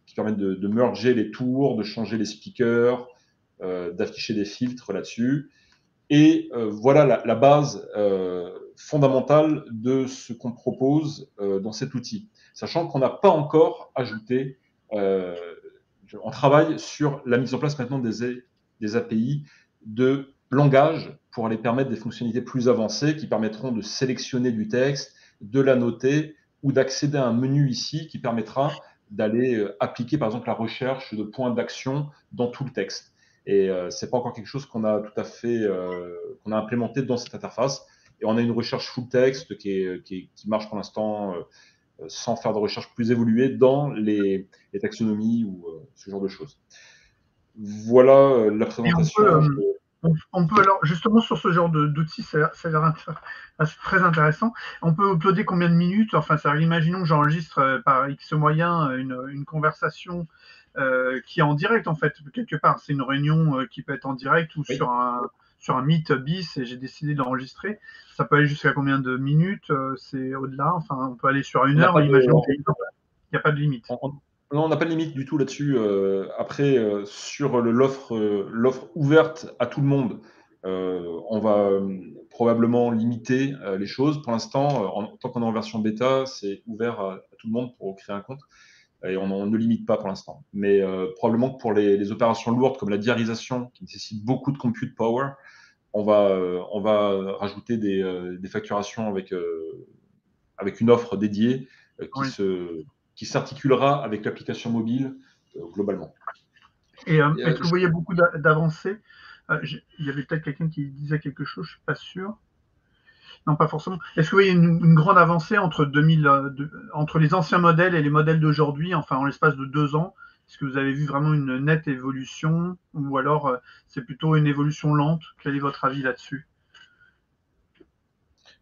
qui permettent de merger les tours, de changer les speakers, d'afficher des filtres là-dessus. Et voilà la base fondamentale de ce qu'on propose dans cet outil. Sachant qu'on n'a pas encore ajouté, on travaille sur la mise en place maintenant des API de langage pour aller permettre des fonctionnalités plus avancées qui permettront de sélectionner du texte, de l'annoter ou d'accéder à un menu ici qui permettra d'aller appliquer par exemple la recherche de points d'action dans tout le texte. Et ce n'est pas encore quelque chose qu'on a tout à fait qu'on a implémenté dans cette interface. Et on a une recherche full text qui marche pour l'instant sans faire de recherche plus évoluée dans les taxonomies ou ce genre de choses. Voilà la présentation. On peut alors, justement, sur ce genre d'outils, ça a l'air très intéressant. On peut uploader combien de minutes? Enfin, imaginons que j'enregistre par X moyen une conversation qui est en direct, en fait, quelque part. C'est une réunion qui peut être en direct ou sur un Meet bis et j'ai décidé de l'enregistrer. Ça peut aller jusqu'à combien de minutes? C'est au-delà. Enfin, on peut aller sur 1 heure. Imaginons qu'il n'y a pas de limite. Non, on n'a pas de limite du tout là-dessus. Après, sur l'offre ouverte à tout le monde, on va probablement limiter les choses. Pour l'instant, tant qu'on est en version bêta, c'est ouvert à tout le monde pour créer un compte. Et on ne limite pas pour l'instant. Mais probablement que pour les opérations lourdes comme la diarisation, qui nécessite beaucoup de compute power, on va rajouter des facturations avec une offre dédiée qui s'articulera avec l'application mobile globalement. Et est-ce que vous voyez beaucoup d'avancées? Il y avait peut-être quelqu'un qui disait quelque chose, je ne suis pas sûr. Non, pas forcément. Est-ce que vous voyez une grande avancée entre les anciens modèles et les modèles d'aujourd'hui, enfin en l'espace de 2 ans? Est-ce que vous avez vu vraiment une nette évolution ou alors c'est plutôt une évolution lente? Quel est votre avis là-dessus?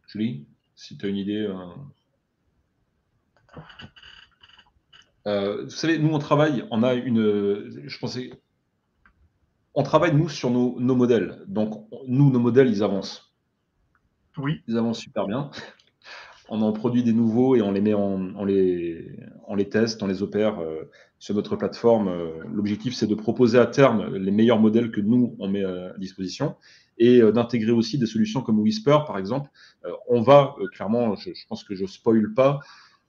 Julie, si tu as une idée. Vous savez, nous on travaille, on travaille nous sur nos modèles. Donc nos modèles, ils avancent. Oui. Ils avancent super bien. On en produit des nouveaux et on les met on les teste, on les opère sur notre plateforme. L'objectif, c'est de proposer à terme les meilleurs modèles que nous, on met à disposition et d'intégrer aussi des solutions comme Whisper, par exemple. On va, clairement, je pense que je ne spoil pas,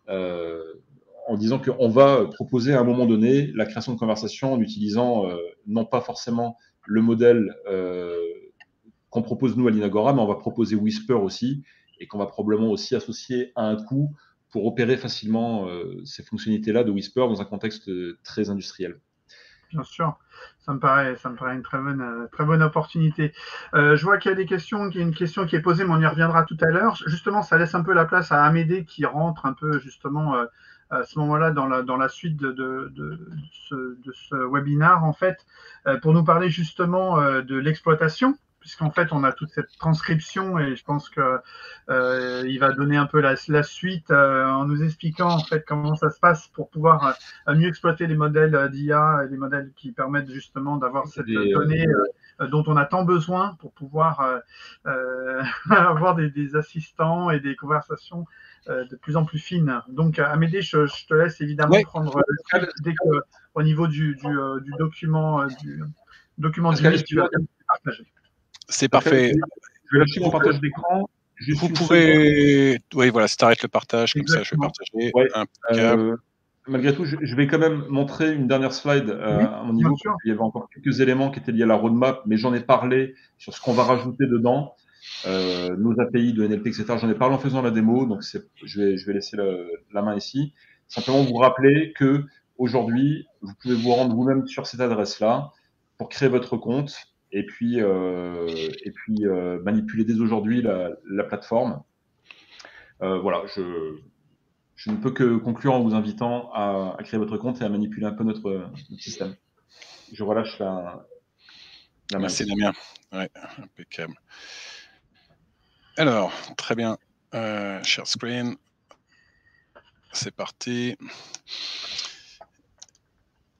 en disant qu'on va proposer à un moment donné la création de conversations en utilisant non pas forcément le modèle qu'on propose nous à l'Inagora, mais on va proposer Whisper aussi, et qu'on va probablement aussi associer à un coût pour opérer facilement ces fonctionnalités-là de Whisper dans un contexte très industriel. Bien sûr, ça me paraît une très bonne opportunité. Je vois qu'il y a des questions, qu'il y a une question qui est posée, mais on y reviendra tout à l'heure. Justement, ça laisse un peu la place à Amédée qui rentre un peu justement à ce moment-là dans la suite de ce webinaire, en fait, pour nous parler justement de l'exploitation, puisqu'en fait, on a toute cette transcription et je pense que il va donner un peu la suite en nous expliquant en fait comment ça se passe pour pouvoir mieux exploiter les modèles d'IA et les modèles qui permettent justement d'avoir cette donnée dont on a tant besoin pour pouvoir avoir des assistants et des conversations de plus en plus fines. Donc, Amédée, je te laisse évidemment prendre dès que au niveau du document d'image, tu vas partager. C'est parfait. Je vais lâcher mon partage d'écran. Vous pouvez. Oui, voilà, si tu arrêtes le partage, comme ça je vais partager. Ouais. Impeccable. malgré tout, je vais quand même montrer une dernière slide Oui, à mon bien niveau. sûr. Il y avait encore quelques éléments qui étaient liés à la roadmap, mais j'en ai parlé sur ce qu'on va rajouter dedans, nos API de NLP, etc. J'en ai parlé en faisant la démo, donc je vais laisser la main ici. Simplement vous rappeler que aujourd'hui, vous pouvez vous rendre vous-même sur cette adresse-là pour créer votre compte et puis manipuler dès aujourd'hui la plateforme. Voilà, je ne peux que conclure en vous invitant à créer votre compte et à manipuler un peu notre système. Je relâche la main. Merci Ici. Damien. Ouais, impeccable. Alors, très bien. Share screen. C'est parti.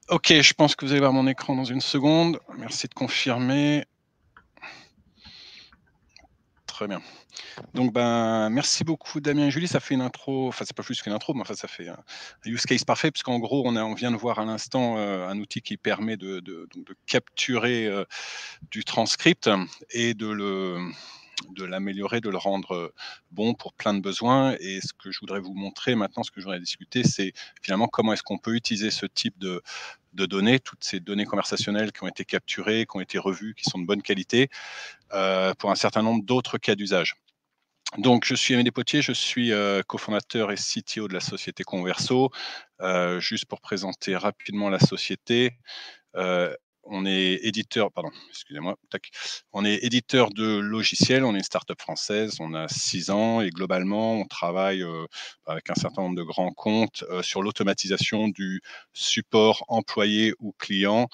Ok, je pense que vous allez voir mon écran dans une seconde. Merci de confirmer. Très bien. Donc, merci beaucoup Damien et Julie. Ça fait une intro, enfin c'est pas plus qu'une intro, mais enfin ça fait un use case parfait, puisqu'en gros on vient de voir à l'instant un outil qui permet de capturer du transcript et de l'améliorer, de le rendre bon pour plein de besoins. Et ce que je voudrais vous montrer maintenant, ce que je voudrais discuter, c'est finalement comment est-ce qu'on peut utiliser ce type de données, toutes ces données conversationnelles qui ont été capturées, qui ont été revues, qui sont de bonne qualité, pour un certain nombre d'autres cas d'usage. Donc, je suis Aimé Despotier, je suis cofondateur et CTO de la société Converso. Juste pour présenter rapidement la société, on est éditeur, pardon, excusez-moi, on est éditeur de logiciels, on est une start-up française, on a 6 ans et globalement, on travaille avec un certain nombre de grands comptes sur l'automatisation du support employé ou client.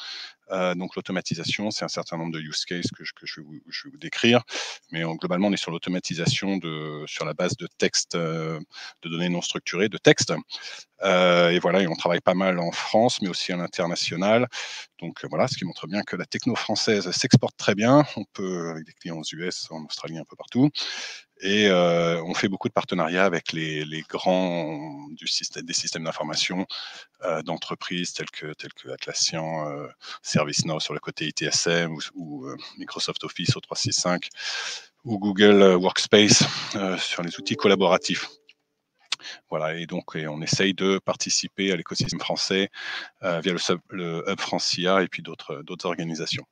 Donc l'automatisation, c'est un certain nombre de use cases que je vais vous décrire, mais globalement, on est sur l'automatisation sur la base de textes, de données non structurées, de textes. Et voilà, et on travaille pas mal en France, mais aussi à l'international. Donc voilà, ce qui montre bien que la techno française s'exporte très bien. On peut, avec des clients aux US, en Australie, un peu partout. Et on fait beaucoup de partenariats avec les grands des systèmes d'information d'entreprises telles que Atlassian, ServiceNow sur le côté ITSM ou Microsoft Office au 365 ou Google Workspace sur les outils collaboratifs. Voilà, et donc on essaye de participer à l'écosystème français via le Hub Francia et puis d'autres organisations.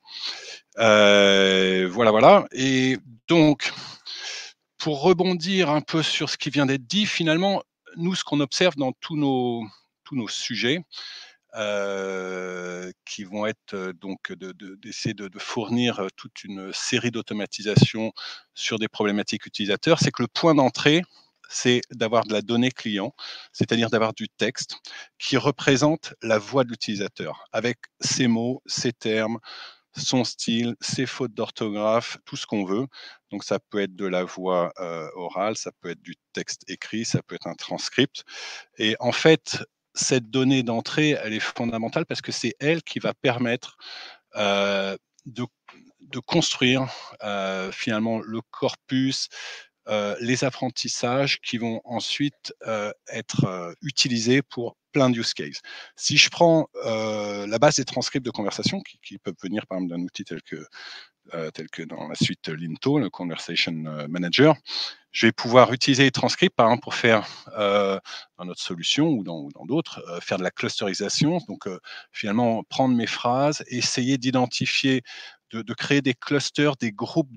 Voilà. Et donc, pour rebondir un peu sur ce qui vient d'être dit, finalement, nous, ce qu'on observe dans tous nos sujets, qui vont être donc d'essayer de fournir toute une série d'automatisations sur des problématiques utilisateurs, c'est que le point d'entrée, c'est d'avoir de la donnée client, c'est-à-dire d'avoir du texte qui représente la voix de l'utilisateur, avec ses mots, ses termes, son style, ses fautes d'orthographe, tout ce qu'on veut. Donc ça peut être de la voix orale, ça peut être du texte écrit, ça peut être un transcript. Et en fait, cette donnée d'entrée, elle est fondamentale parce que c'est elle qui va permettre de construire finalement le corpus, les apprentissages qui vont ensuite être utilisés pour plein de use cases. Si je prends la base des transcripts de conversation, qui peuvent venir par exemple d'un outil tel que dans la suite Linto, le Conversation Manager, je vais pouvoir utiliser les transcripts par exemple pour faire dans notre solution ou dans d'autres, faire de la clusterisation, donc finalement prendre mes phrases, essayer d'identifier, de créer des clusters, des groupes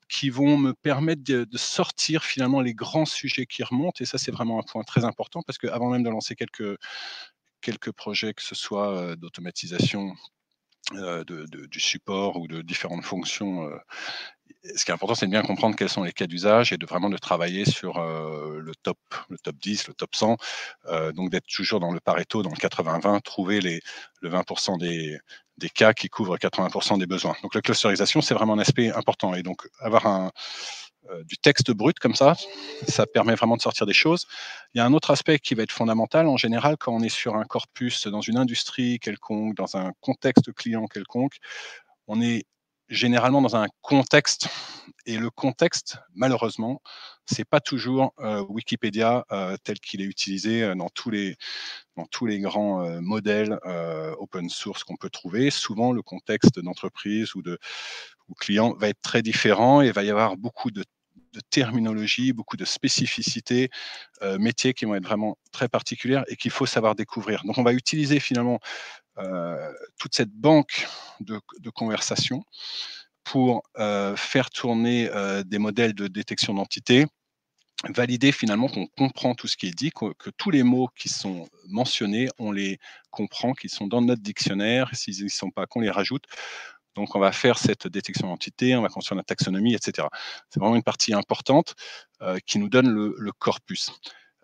qui vont me permettre de sortir finalement les grands sujets qui remontent. Et ça, c'est vraiment un point très important parce qu'avant même de lancer quelques projets, que ce soit d'automatisation du support ou de différentes fonctions, ce qui est important, c'est de bien comprendre quels sont les cas d'usage et vraiment de travailler sur le top 10, le top 100, donc d'être toujours dans le Pareto, dans le 80-20, trouver le 20% des cas qui couvrent 80% des besoins. Donc la clusterisation, c'est vraiment un aspect important. Et donc avoir du texte brut comme ça permet vraiment de sortir des choses. Il y a un autre aspect qui va être fondamental. En général, quand on est sur un corpus dans une industrie quelconque, dans un contexte client quelconque, on est généralement dans un contexte, et le contexte, malheureusement, c'est pas toujours Wikipédia tel qu'il est utilisé dans tous les grands modèles open source qu'on peut trouver. Souvent, le contexte d'entreprise ou client va être très différent et il va y avoir beaucoup de de terminologie, beaucoup de spécificités, métiers qui vont être vraiment très particulières et qu'il faut savoir découvrir. Donc on va utiliser finalement toute cette banque de conversation pour faire tourner des modèles de détection d'entités, valider finalement qu'on comprend tout ce qui est dit, que tous les mots qui sont mentionnés, on les comprend, qu'ils sont dans notre dictionnaire, s'ils n'y sont pas, qu'on les rajoute. Donc on va faire cette détection d'entité, on va construire la taxonomie, etc. C'est vraiment une partie importante qui nous donne le corpus.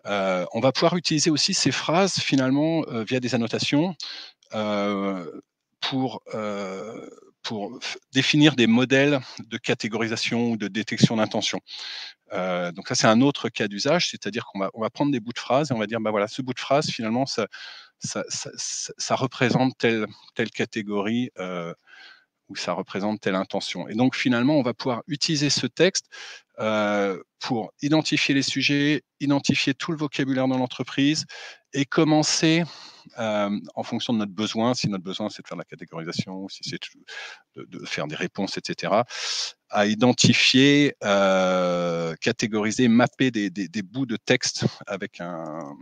On va pouvoir utiliser aussi ces phrases finalement via des annotations pour définir des modèles de catégorisation ou de détection d'intention. Donc ça, c'est un autre cas d'usage, c'est-à-dire qu'on va prendre des bouts de phrases et on va dire, bah voilà, ce bout de phrase, finalement, ça représente telle catégorie ou ça représente telle intention. Et donc, finalement, on va pouvoir utiliser ce texte pour identifier les sujets, identifier tout le vocabulaire dans l'entreprise et commencer, en fonction de notre besoin, si notre besoin c'est de faire de la catégorisation, si c'est de faire des réponses, etc., à identifier, catégoriser, mapper des bouts de texte avec un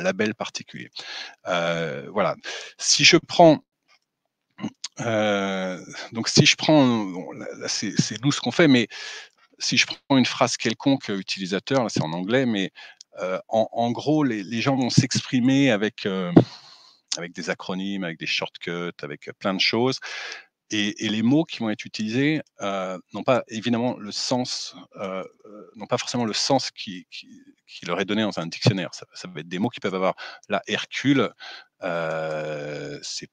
label particulier. Voilà. Si je prends donc si je prends, bon, là c'est nous ce qu'on fait, mais si je prends une phrase quelconque utilisateur, là c'est en anglais, mais en gros les gens vont s'exprimer avec des acronymes, avec des shortcuts, avec plein de choses. Et les mots qui vont être utilisés n'ont pas évidemment le sens, n'ont pas forcément le sens qui leur est donné dans un dictionnaire. Ça va être des mots qui peuvent avoir là Hercule, c'est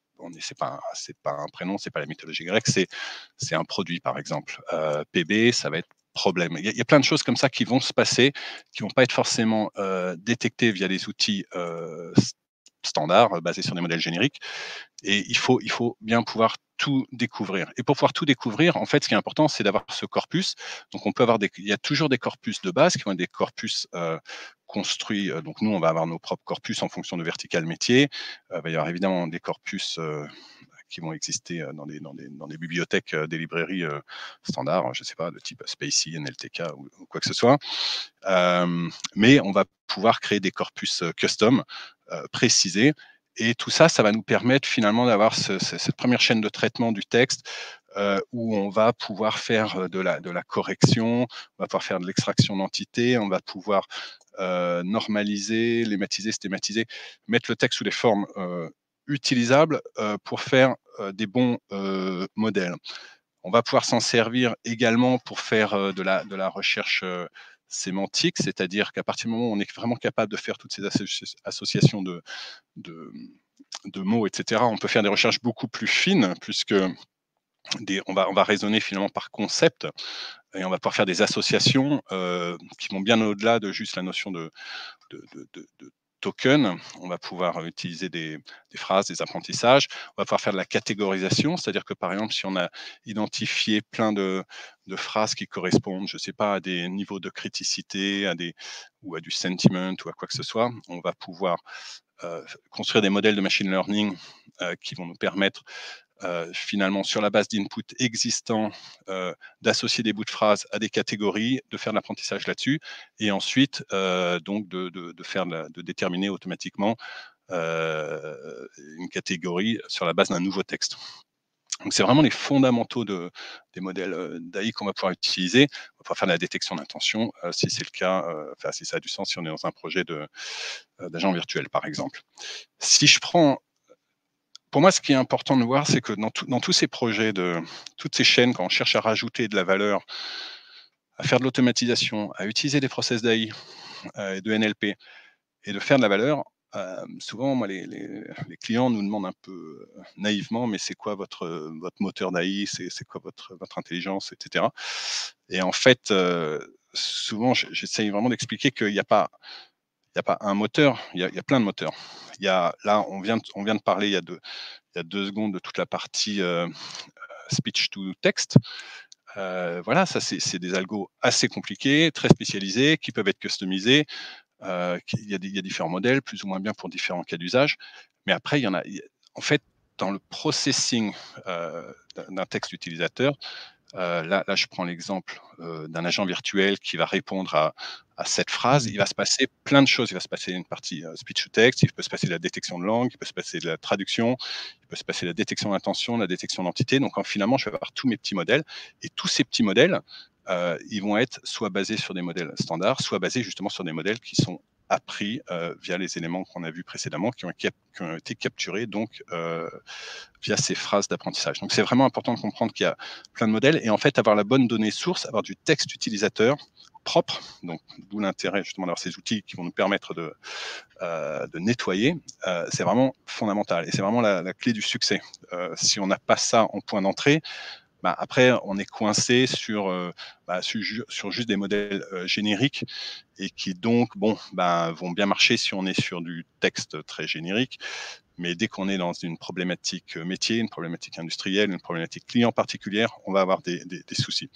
pas un prénom, c'est pas la mythologie grecque, c'est un produit par exemple. PB, ça va être problème. Il y a plein de choses comme ça qui vont se passer, qui vont pas être forcément détectées via des outils standards basés sur des modèles génériques. Et il faut bien pouvoir tout découvrir. Et pour pouvoir tout découvrir, en fait, ce qui est important, c'est d'avoir ce corpus. Donc, on peut avoir il y a toujours des corpus de base qui vont être des corpus construits. Donc, nous, on va avoir nos propres corpus en fonction de vertical métier. Il va y avoir évidemment des corpus qui vont exister dans des bibliothèques, des librairies standards, je ne sais pas, de type Spacie, NLTK ou quoi que ce soit. Mais on va pouvoir créer des corpus custom, précisés. Et tout ça, ça va nous permettre finalement d'avoir cette première chaîne de traitement du texte où on va pouvoir faire de la correction, on va pouvoir faire de l'extraction d'entités, on va pouvoir normaliser, lématiser, stématiser, mettre le texte sous des formes utilisables pour faire des bons modèles. On va pouvoir s'en servir également pour faire de la recherche sémantique, c'est-à-dire qu'à partir du moment où on est vraiment capable de faire toutes ces associations de mots, etc., on peut faire des recherches beaucoup plus fines, puisque on va raisonner finalement par concept, et on va pouvoir faire des associations qui vont bien au-delà de juste la notion de token. On va pouvoir utiliser des phrases, des apprentissages. On va pouvoir faire de la catégorisation, c'est-à-dire que par exemple, si on a identifié plein de phrases qui correspondent, je ne sais pas, à des niveaux de criticité, ou à du sentiment ou à quoi que ce soit, on va pouvoir construire des modèles de machine learning qui vont nous permettre finalement, sur la base d'inputs existants, d'associer des bouts de phrases à des catégories, de faire de l'apprentissage là-dessus, et ensuite donc de déterminer automatiquement une catégorie sur la base d'un nouveau texte. Donc c'est vraiment les fondamentaux des modèles d'AI qu'on va pouvoir utiliser. On va pouvoir faire de la détection d'intention si c'est le cas, si ça a du sens, si on est dans un projet d'agent virtuel, par exemple. Si je prends Pour moi, ce qui est important de voir, c'est que dans tous ces projets, toutes ces chaînes, quand on cherche à rajouter de la valeur, à faire de l'automatisation, à utiliser des process d'AI et de NLP, et de faire de la valeur, souvent, moi, les clients nous demandent un peu naïvement, mais c'est quoi votre moteur d'AI, c'est quoi votre intelligence, etc. Et en fait, souvent, j'essaye vraiment d'expliquer qu'il n'y a pas un moteur, il y a plein de moteurs. Là, on vient de parler il y a 2 secondes de toute la partie speech to text. Voilà, ça c'est des algos assez compliqués, très spécialisés, qui peuvent être customisés. Il y a différents modèles, plus ou moins bien pour différents cas d'usage. Mais après, en fait, dans le processing d'un texte utilisateur, Là, je prends l'exemple d'un agent virtuel qui va répondre à cette phrase. Il va se passer plein de choses. Il va se passer une partie speech to text, il peut se passer de la détection de langue, il peut se passer de la traduction, il peut se passer de la détection d'intention, de la détection d'entité. Donc, finalement, je vais avoir tous mes petits modèles. Et tous ces petits modèles, ils vont être soit basés sur des modèles standards, soit basés justement sur des modèles qui sont appris via les éléments qu'on a vus précédemment, qui ont été capturés donc via ces phrases d'apprentissage. Donc c'est vraiment important de comprendre qu'il y a plein de modèles et en fait avoir la bonne donnée source, avoir du texte utilisateur propre, donc d'où l'intérêt justement d'avoir ces outils qui vont nous permettre de nettoyer, c'est vraiment fondamental et c'est vraiment la clé du succès. Si on n'a pas ça en point d'entrée, après, on est coincé sur juste des modèles génériques et qui donc vont bien marcher si on est sur du texte très générique. Mais dès qu'on est dans une problématique métier, une problématique industrielle, une problématique client particulière, on va avoir des soucis.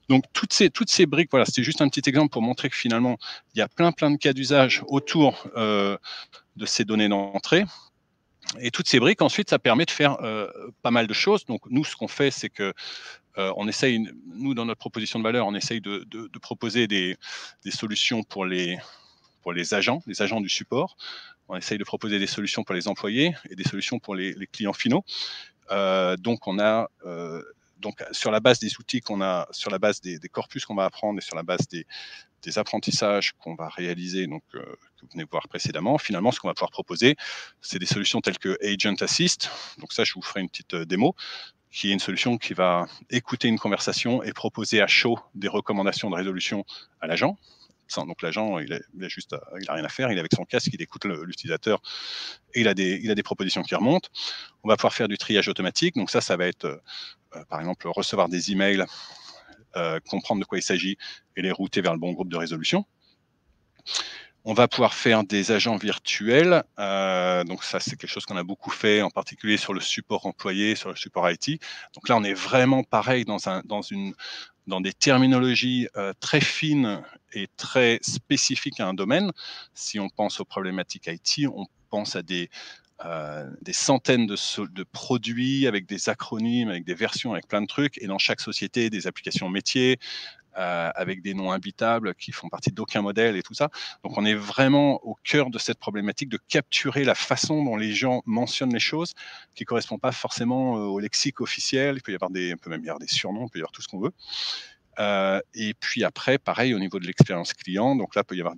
Donc, toutes ces briques, voilà, c'était juste un petit exemple pour montrer que finalement, il y a plein de cas d'usage autour de ces données d'entrée. Et toutes ces briques, ensuite, ça permet de faire pas mal de choses. Donc, nous, ce qu'on fait, c'est que on essaye, nous, dans notre proposition de valeur, on essaye de proposer des solutions pour les agents du support. On essaye de proposer des solutions pour les employés et des solutions pour les clients finaux. Donc, on a sur la base des outils qu'on a, sur la base des corpus qu'on va apprendre et sur la base des apprentissages qu'on va réaliser, donc que vous venez voir précédemment, finalement, ce qu'on va pouvoir proposer, c'est des solutions telles que Agent Assist. Donc ça, je vous ferai une petite démo, qui est une solution qui va écouter une conversation et proposer à chaud des recommandations de résolution à l'agent. Donc l'agent, il a rien à faire, il est avec son casque, il écoute l'utilisateur et il a des propositions qui remontent. On va pouvoir faire du triage automatique. Donc ça va être, par exemple, recevoir des emails, comprendre de quoi il s'agit et les router vers le bon groupe de résolution. On va pouvoir faire des agents virtuels. Donc ça, c'est quelque chose qu'on a beaucoup fait, en particulier sur le support employé, sur le support IT. Donc là, on est vraiment pareil dans des terminologies très fines et très spécifiques à un domaine. Si on pense aux problématiques IT, on pense à des centaines de produits avec des acronymes, avec des versions, avec plein de trucs, et dans chaque société, des applications métiers, avec des noms imbitables qui font partie d'aucun modèle et tout ça. Donc on est vraiment au cœur de cette problématique de capturer la façon dont les gens mentionnent les choses, qui ne correspond pas forcément au lexique officiel. Il peut même y avoir des surnoms, il peut y avoir tout ce qu'on veut. Et puis après, pareil, au niveau de l'expérience client, donc là, il peut y avoir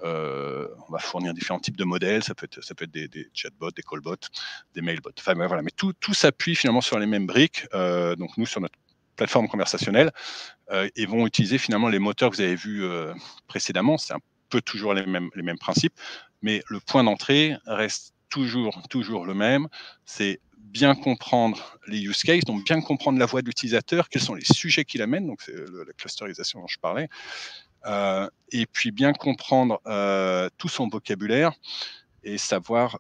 on va fournir différents types de modèles, ça peut être des chatbots, des callbots, des mailbots. Enfin, voilà, mais tout s'appuie finalement sur les mêmes briques. Donc nous, sur notre plateforme conversationnelle, et vont utiliser finalement les moteurs que vous avez vus précédemment. C'est un peu toujours les mêmes principes, mais le point d'entrée reste toujours le même. C'est bien comprendre les use cases, donc bien comprendre la voix de l'utilisateur, quels sont les sujets qu'il amène, donc c'est la clusterisation dont je parlais, et puis bien comprendre tout son vocabulaire et savoir,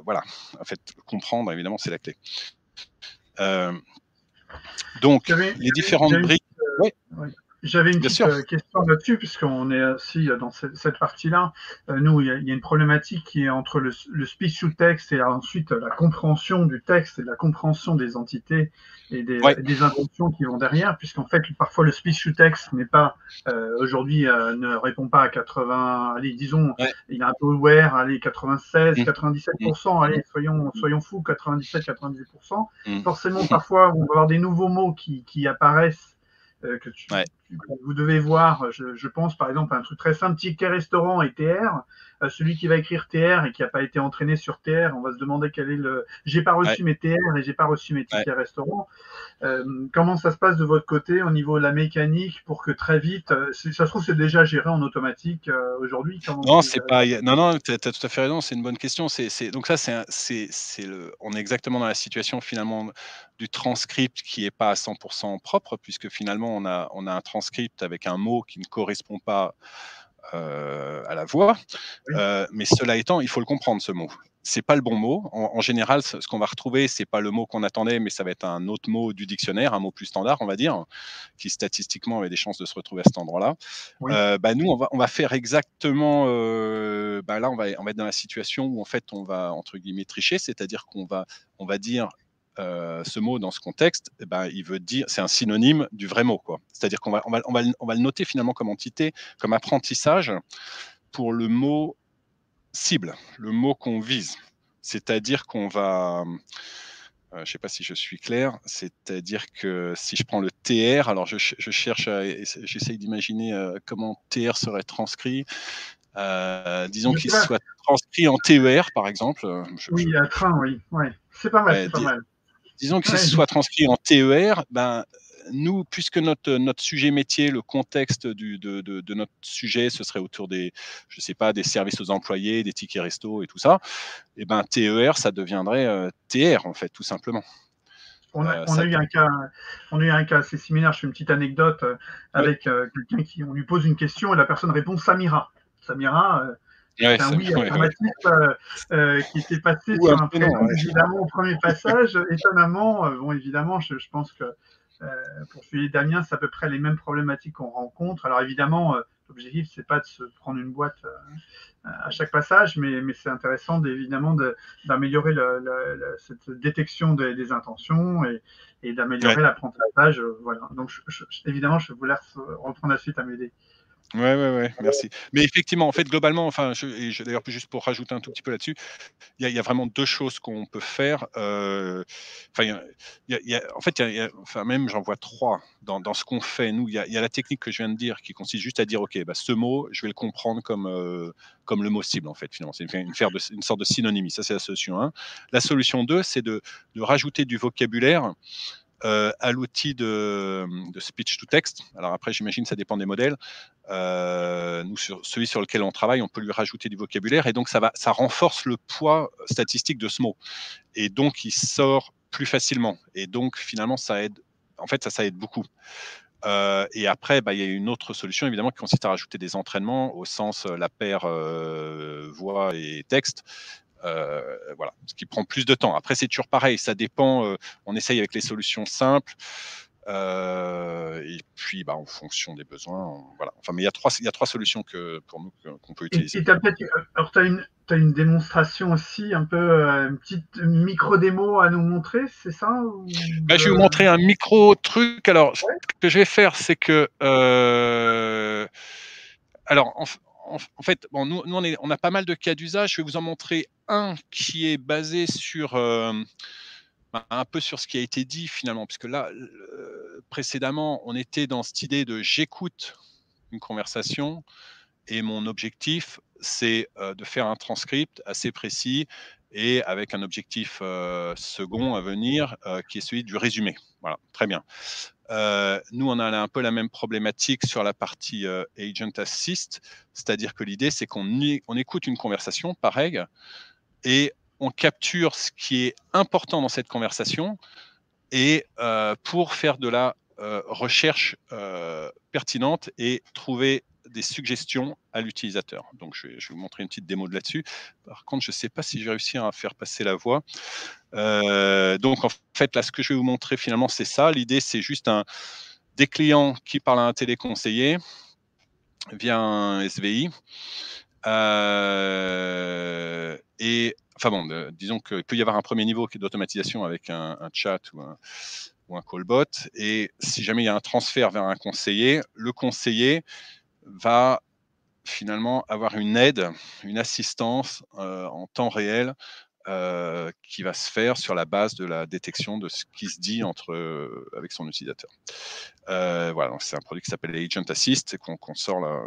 voilà, en fait, comprendre, évidemment, c'est la clé. Donc, les différentes briques. J'avais une petite question là-dessus, puisqu'on est aussi dans cette partie-là. Nous, il y a une problématique qui est entre le speech to text et ensuite la compréhension du texte et la compréhension des entités et des intentions qui vont derrière, puisqu'en fait, parfois le speech to text n'est pas, aujourd'hui, ne répond pas à 80, allez, disons, il est un peu aware, allez, 96, 97%, allez, soyons fous, 97, 98%. Forcément, parfois, on va avoir des nouveaux mots qui apparaissent, que vous devez voir. Je pense par exemple à un truc très simple, ticket restaurant et TR. Celui qui va écrire TR et qui n'a pas été entraîné sur TR, on va se demander quel est le. J'ai pas reçu mes TR et j'ai pas reçu mes tickets restaurant. Comment ça se passe de votre côté au niveau de la mécanique pour que très vite, ça se trouve c'est déjà géré en automatique aujourd'hui? Non, c'est pas. Non, tu as tout à fait raison. C'est une bonne question. Donc ça, on est exactement dans la situation finalement du transcript qui est pas à 100% propre, puisque finalement on a un transcript avec un mot qui ne correspond pas à la voix. Mais cela étant, il faut le comprendre, ce mot. C'est pas le bon mot. En général, ce qu'on va retrouver, c'est pas le mot qu'on attendait, mais ça va être un autre mot du dictionnaire, un mot plus standard, on va dire, qui statistiquement avait des chances de se retrouver à cet endroit-là. Nous, on va faire exactement. Là, on va être dans la situation où en fait, on va entre guillemets tricher, c'est-à-dire qu'on va dire ce mot dans ce contexte, eh ben, il veut dire, c'est un synonyme du vrai mot, quoi. C'est-à-dire qu'on va le noter finalement comme entité, comme apprentissage pour le mot cible, le mot qu'on vise. C'est-à-dire qu'on va, je ne sais pas si je suis clair, c'est-à-dire que si je prends le TR, alors je cherche, j'essaye d'imaginer comment TR serait transcrit. Disons qu'il soit transcrit en TER, par exemple. Oui, à train, oui. Ouais. C'est pas mal, Ouais, c'est pas mal. disons que ce soit transcrit en TER, ben, nous, puisque notre sujet métier, le contexte de notre sujet, ce serait autour des, je sais pas, des services aux employés, des tickets resto et tout ça, et ben TER, ça deviendrait TR, en fait, tout simplement. On a eu un cas assez similaire. Je fais une petite anecdote avec quelqu'un on lui pose une question et la personne répond Samira. Samira, c'est un oui affirmatif qui était passé sur un prénom, évidemment, au premier passage. Étonnamment, bon, évidemment, je pense que pour celui Damien, c'est à peu près les mêmes problématiques qu'on rencontre. Alors évidemment, l'objectif, c'est pas de se prendre une boîte à chaque passage, mais c'est intéressant évidemment d'améliorer cette détection des intentions et d'améliorer l'apprentissage. Voilà. Donc évidemment, je vous laisse reprendre la suite à m'aider. Ouais, merci. Mais effectivement, en fait, globalement, enfin, d'ailleurs, juste pour rajouter un tout petit peu là-dessus, il y a vraiment 2 choses qu'on peut faire. Enfin, en fait, enfin, même j'en vois 3 dans ce qu'on fait. Nous, il y a la technique que je viens de dire qui consiste juste à dire, OK, bah, ce mot, je vais le comprendre comme le mot cible, en fait, finalement. C'est une sorte de synonymie. Ça, c'est la solution 1. La solution 2, c'est de rajouter du vocabulaire à l'outil de speech to text. Alors après, j'imagine ça dépend des modèles. Nous, sur celui sur lequel on travaille, on peut lui rajouter du vocabulaire et donc ça renforce le poids statistique de ce mot. Et donc, il sort plus facilement. Et donc, finalement, ça aide. En fait, ça aide beaucoup. Et après, il y a une autre solution, évidemment, qui consiste à rajouter des entraînements au sens la paire voix et texte. Voilà, ce qui prend plus de temps. Après, c'est toujours pareil, ça dépend. On essaye avec les solutions simples. Et puis, en fonction des besoins, voilà. Enfin, mais il y a trois solutions pour nous qu'on peut utiliser. Et tu as une démonstration aussi, un peu une petite micro-démo à nous montrer, c'est ça Je vais vous montrer un micro-truc. Alors, ce que je vais faire, c'est que... alors, en fait, bon, nous on a pas mal de cas d'usage. Je vais vous en montrer un qui est basé sur... un peu sur ce qui a été dit finalement, puisque là, précédemment, on était dans cette idée de j'écoute une conversation et mon objectif, c'est de faire un transcript assez précis et avec un objectif second à venir qui est celui du résumé. Voilà, très bien. Nous, on a un peu la même problématique sur la partie Agent Assist, c'est-à-dire que l'idée, c'est qu'on écoute une conversation, pareil, et on capture ce qui est important dans cette conversation et pour faire de la recherche pertinente et trouver des suggestions à l'utilisateur. Donc, je vais vous montrer une petite démo de là-dessus. Par contre, je ne sais pas si j'ai réussi à faire passer la voix. Donc, en fait, là, ce que je vais vous montrer finalement, c'est ça. L'idée, c'est juste des clients qui parlent à un téléconseiller via un SVI. Et enfin bon, disons qu'il peut y avoir un premier niveau d'automatisation avec un chat ou un callbot. Et si jamais il y a un transfert vers un conseiller, le conseiller va finalement avoir une aide, une assistance en temps réel qui va se faire sur la base de la détection de ce qui se dit avec son utilisateur. Voilà, c'est un produit qui s'appelle Agent Assist et qu'on sort là,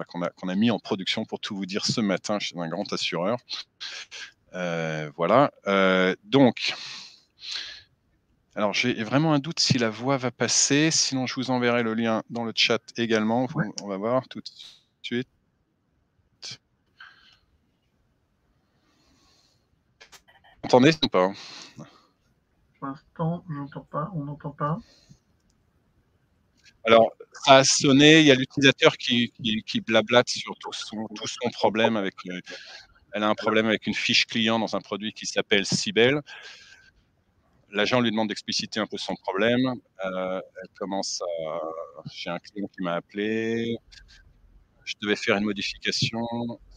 qu'on a mis en production pour tout vous dire ce matin chez un grand assureur. Voilà. Donc, alors j'ai vraiment un doute si la voix va passer. Sinon, je vous enverrai le lien dans le chat également. On va voir tout de suite. Vous entendez ou pas? Pour l'instant, j'entends pas, on n'entend pas. Alors, ça a sonné, il y a l'utilisateur qui blablate sur tout son problème avec... elle a un problème avec une fiche client dans un produit qui s'appelle Cybelle. L'agent lui demande d'expliciter un peu son problème. Elle commence à... J'ai un client qui m'a appelé. Je devais faire une modification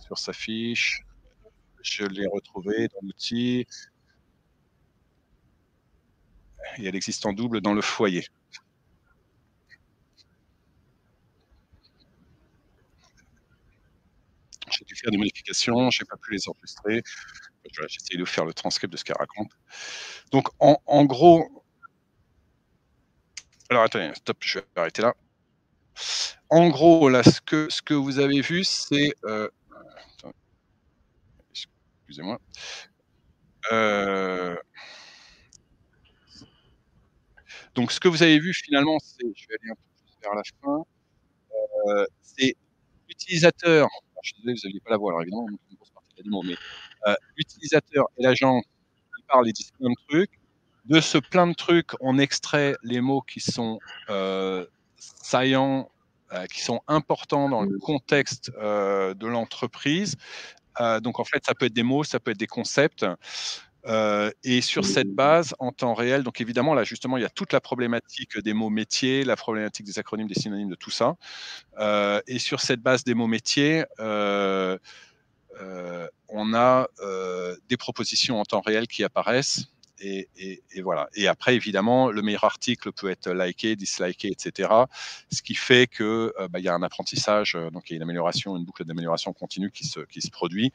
sur sa fiche. Je l'ai retrouvé dans l'outil. et elle existe en double dans le foyer. J'ai dû faire des modifications, j'ai pas pu les enregistrer. Voilà, j'essaye de faire le transcript de ce qu'elle raconte. Donc, en gros, alors attendez, stop, je vais arrêter là. En gros, là, ce que vous avez vu, c'est, excusez-moi. Donc, ce que vous avez vu finalement, c'est, je vais aller un peu plus vers la fin, c'est l'utilisateur. Alors, je suis désolé, vous n'aviez pas la voix, alors évidemment, on une grosse partie de l'animaux, mais l'utilisateur et l'agent, ils parlent et disent plein de trucs. De ce plein de trucs, on extrait les mots qui sont saillants, qui sont importants dans le contexte de l'entreprise. Donc en fait, ça peut être des mots, ça peut être des concepts. Et sur cette base, en temps réel, donc évidemment, là justement, il y a toute la problématique des mots métiers, la problématique des acronymes, des synonymes, de tout ça. Et sur cette base des mots métiers, on a des propositions en temps réel qui apparaissent. Et voilà. Et après, évidemment, le meilleur article peut être liké, disliké, etc. Ce qui fait que y a un apprentissage, donc il y a une amélioration, une boucle d'amélioration continue qui se produit.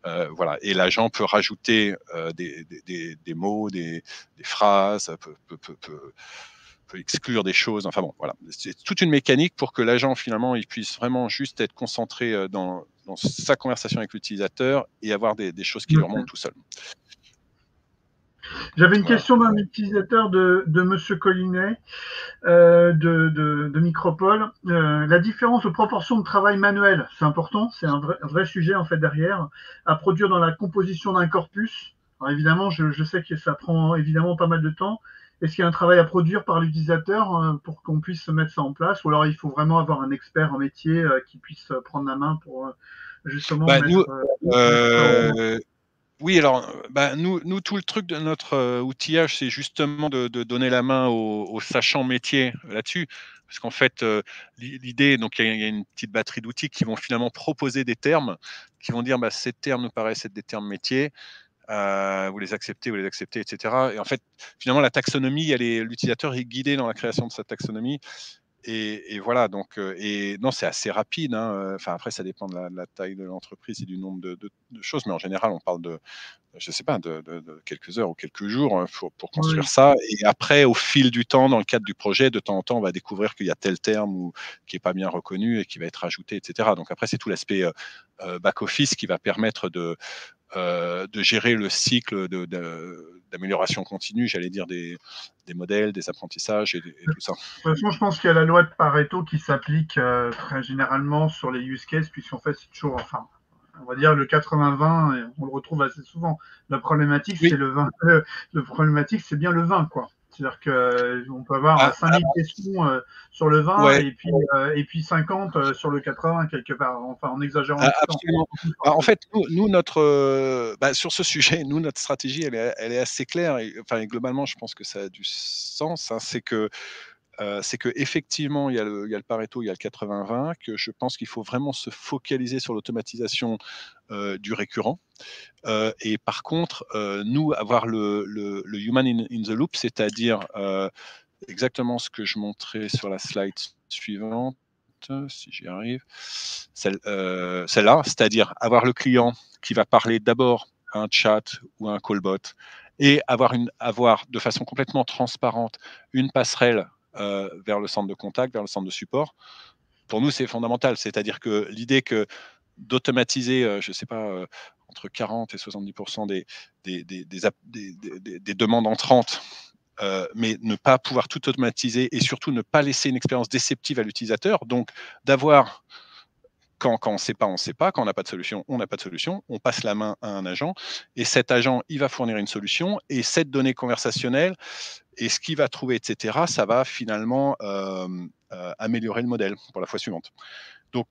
Voilà. Et l'agent peut rajouter des mots, des phrases, peut exclure des choses. Enfin bon, voilà. C'est toute une mécanique pour que l'agent, finalement, il puisse vraiment juste être concentré dans sa conversation avec l'utilisateur et avoir des choses qui lui remontent tout seul. J'avais une question d'un utilisateur de Monsieur Collinet de Micropole. La différence de proportion de travail manuel, c'est important, c'est un vrai sujet en fait derrière, à produire dans la composition d'un corpus. Alors évidemment, je sais que ça prend évidemment pas mal de temps. Est-ce qu'il y a un travail à produire par l'utilisateur pour qu'on puisse mettre ça en place, ou alors il faut vraiment avoir un expert en métier qui puisse prendre la main pour justement mettre. Oui, alors, nous, tout le truc de notre outillage, c'est justement de donner la main aux sachants métiers là-dessus. Parce qu'en fait, l'idée, donc il y a une petite batterie d'outils qui vont finalement proposer des termes, qui vont dire, ces termes nous paraissent être des termes métiers, vous les acceptez, etc. Et en fait, finalement, la taxonomie, l'utilisateur est guidé dans la création de sa taxonomie. Et voilà, donc, et non, c'est assez rapide, hein. Enfin, après, ça dépend de la taille de l'entreprise et du nombre de choses, mais en général, on parle de, je sais pas, de quelques heures ou quelques jours pour construire ça. Et après, au fil du temps, dans le cadre du projet, de temps en temps, on va découvrir qu'il y a tel terme qui est pas bien reconnu et qui va être ajouté, etc. Donc après, c'est tout l'aspect back-office qui va permettre de gérer le cycle d'amélioration continue, j'allais dire, des modèles, des apprentissages et tout ça. De toute façon, je pense qu'il y a la loi de Pareto qui s'applique très généralement sur les use cases, puisqu'en fait, c'est toujours, enfin, on va dire le 80-20, on le retrouve assez souvent. La problématique, c'est le 20. Le problématique, c'est bien le 20, quoi. C'est-à-dire qu'on peut avoir 5000 questions sur le 20 et puis 50 sur le 80 quelque part, enfin en exagérant. Absolument. En fait, nous notre, sur ce sujet, notre stratégie, elle est assez claire. Et globalement, je pense que ça a du sens. Hein, c'est que effectivement, il y a le Pareto, il y a le 80-20, que je pense qu'il faut vraiment se focaliser sur l'automatisation du récurrent. Et par contre, nous, avoir le human in the loop, c'est-à-dire exactement ce que je montrais sur la slide suivante, si j'y arrive, celle-là, c'est-à-dire avoir le client qui va parler d'abord à un chat ou à un callbot et avoir de façon complètement transparente une passerelle vers le centre de contact, vers le centre de support. Pour nous, c'est fondamental. C'est-à-dire que l'idée d'automatiser, je ne sais pas, entre 40 et 70% des demandes entrantes, mais ne pas pouvoir tout automatiser et surtout ne pas laisser une expérience déceptive à l'utilisateur. Donc, d'avoir, quand on ne sait pas, on ne sait pas. Quand on n'a pas de solution, on n'a pas de solution. On passe la main à un agent et cet agent, il va fournir une solution et cette donnée conversationnelle et ce qu'il va trouver, etc., ça va finalement améliorer le modèle pour la fois suivante. Donc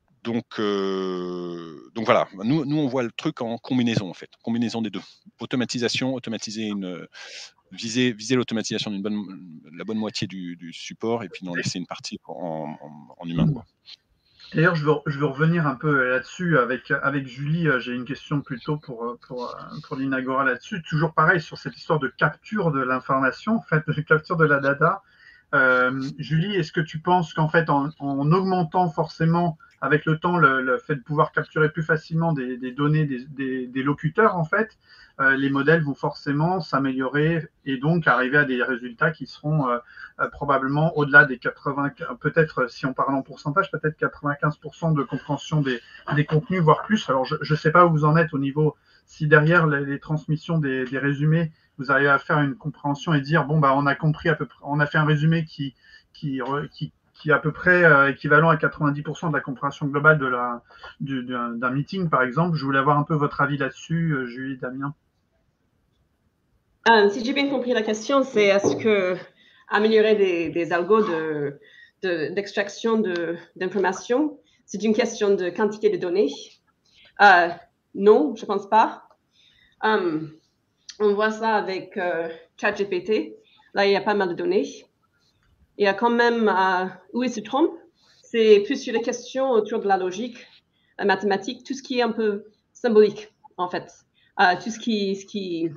voilà, nous on voit le truc en combinaison en fait, combinaison des deux. Automatisation, viser l'automatisation la bonne moitié du support et puis en laisser une partie en humain, quoi. D'ailleurs, je veux revenir un peu là-dessus avec Julie. J'ai une question plutôt pour l'Inagora là-dessus. Toujours pareil sur cette histoire de capture de l'information, en fait, de capture de la data. Julie, est-ce que tu penses qu'en fait, en augmentant forcément avec le temps le fait de pouvoir capturer plus facilement des données des locuteurs, en fait, les modèles vont forcément s'améliorer et donc arriver à des résultats qui seront probablement au-delà des 80, peut-être si on parle en pourcentage, peut-être 95% de compréhension des contenus, voire plus. Alors, je ne sais pas où vous en êtes au niveau, si derrière les transmissions des résumés, vous arrivez à faire une compréhension et dire, bon, bah, on a compris à peu près, on a fait un résumé qui est à peu près équivalent à 90% de la compréhension globale d'un meeting, par exemple. Je voulais avoir un peu votre avis là-dessus, Julie, Damien. Si j'ai bien compris la question, c'est est-ce que améliorer des algos d'extraction d'informations, c'est une question de quantité de données? Non, je ne pense pas. On voit ça avec ChatGPT. Là, il y a pas mal de données. Il y a quand même où il se trompe, c'est plus sur les questions autour de la logique, la mathématique, tout ce qui est un peu symbolique, en fait. Tout ce qui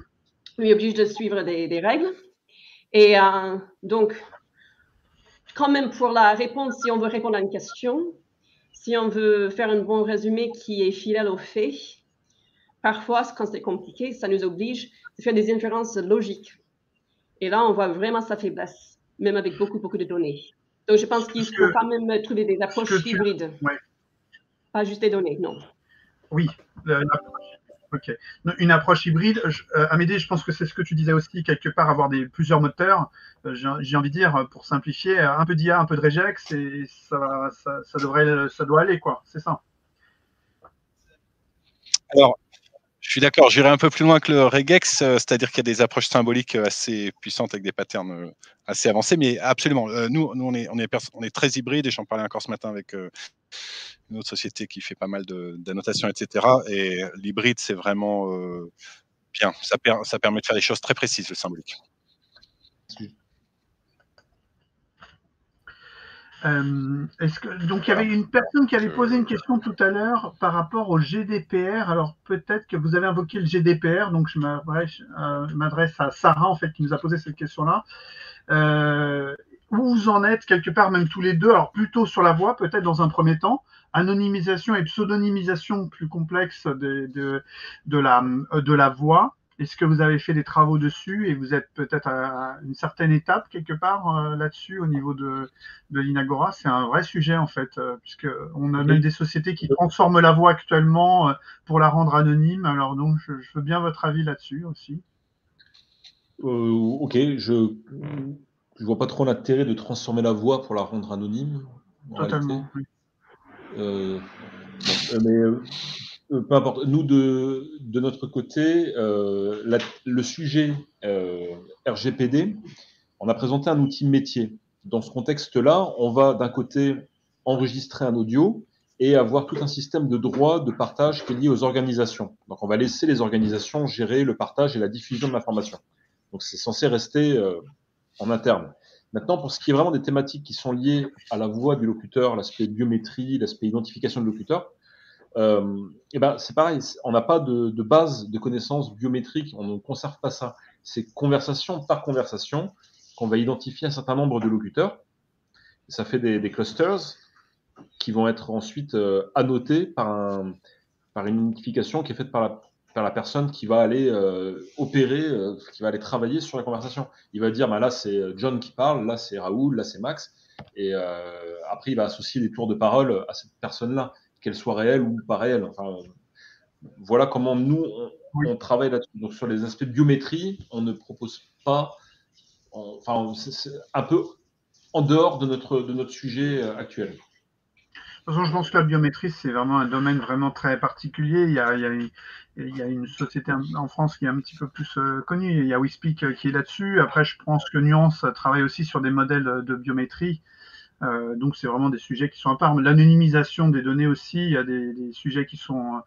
lui oblige de suivre des règles. Et donc, quand même pour la réponse, si on veut répondre à une question, si on veut faire un bon résumé qui est fidèle aux faits, parfois, quand c'est compliqué, ça nous oblige de faire des inférences logiques. Et là, on voit vraiment sa faiblesse, même avec beaucoup de données. Donc, je pense qu'il faut quand même trouver des approches hybrides. Ouais. Pas juste des données, non. Oui, ok. Une approche hybride. Amédée, je pense que c'est ce que tu disais aussi, quelque part, avoir plusieurs moteurs. J'ai envie de dire, pour simplifier, un peu d'IA, un peu de regex, et ça doit aller, quoi. C'est ça. Alors, je suis d'accord, j'irai un peu plus loin que le regex, c'est-à-dire qu'il y a des approches symboliques assez puissantes avec des patterns assez avancés, mais absolument. Nous on est très hybride, et j'en parlais encore ce matin avec une autre société qui fait pas mal d'annotations, etc. Et l'hybride, c'est vraiment bien. Ça permet de faire des choses très précises, le symbolique. Donc, il y avait une personne qui avait posé une question tout à l'heure par rapport au GDPR. Alors, peut-être que vous avez invoqué le GDPR, donc je m'adresse à Sarah, en fait, qui nous a posé cette question-là. Où vous en êtes, quelque part, même tous les deux, alors plutôt sur la voix, peut-être dans un premier temps, anonymisation et pseudonymisation plus complexe de la voix. Est-ce que vous avez fait des travaux dessus et vous êtes peut-être à une certaine étape quelque part là-dessus au niveau de l'Inagora? C'est un vrai sujet en fait, puisqu'on a même des sociétés qui transforment la voix actuellement pour la rendre anonyme. Alors donc, je veux bien votre avis là-dessus aussi. Ok, je vois pas trop l'intérêt de transformer la voix pour la rendre anonyme. Totalement. Oui. Peu importe. Nous, de notre côté, le sujet RGPD, on a présenté un outil métier. Dans ce contexte-là, on va d'un côté enregistrer un audio et avoir tout un système de droits de partage qui est lié aux organisations. Donc, on va laisser les organisations gérer le partage et la diffusion de l'information. Donc, c'est censé rester en interne. Maintenant, pour ce qui est vraiment des thématiques qui sont liées à la voix du locuteur, l'aspect biométrie, l'aspect identification du locuteur, c'est pareil, on n'a pas de base de connaissances biométriques, on ne conserve pas ça. C'est conversation par conversation qu'on va identifier un certain nombre de locuteurs. Ça fait des clusters qui vont être ensuite annotés par une identification qui est faite par la personne qui va aller opérer, qui va aller travailler sur la conversation. Il va dire, là c'est John qui parle, là c'est Raoul, là c'est Max, et après il va associer des tours de parole à cette personne-là, qu'elle soit réelle ou pas réelle. Enfin, voilà comment nous on travaille là-dessus. Donc sur les aspects de biométrie, on ne propose pas, c'est un peu en dehors de notre sujet actuel. De toute façon, je pense que la biométrie, c'est vraiment un domaine vraiment très particulier. Il y a une société en France qui est un petit peu plus connue. Il y a WeSpeak qui est là-dessus. Après, je pense que Nuance travaille aussi sur des modèles de biométrie. Donc, c'est vraiment des sujets qui sont à part. L'anonymisation des données aussi, il y a des sujets qui sont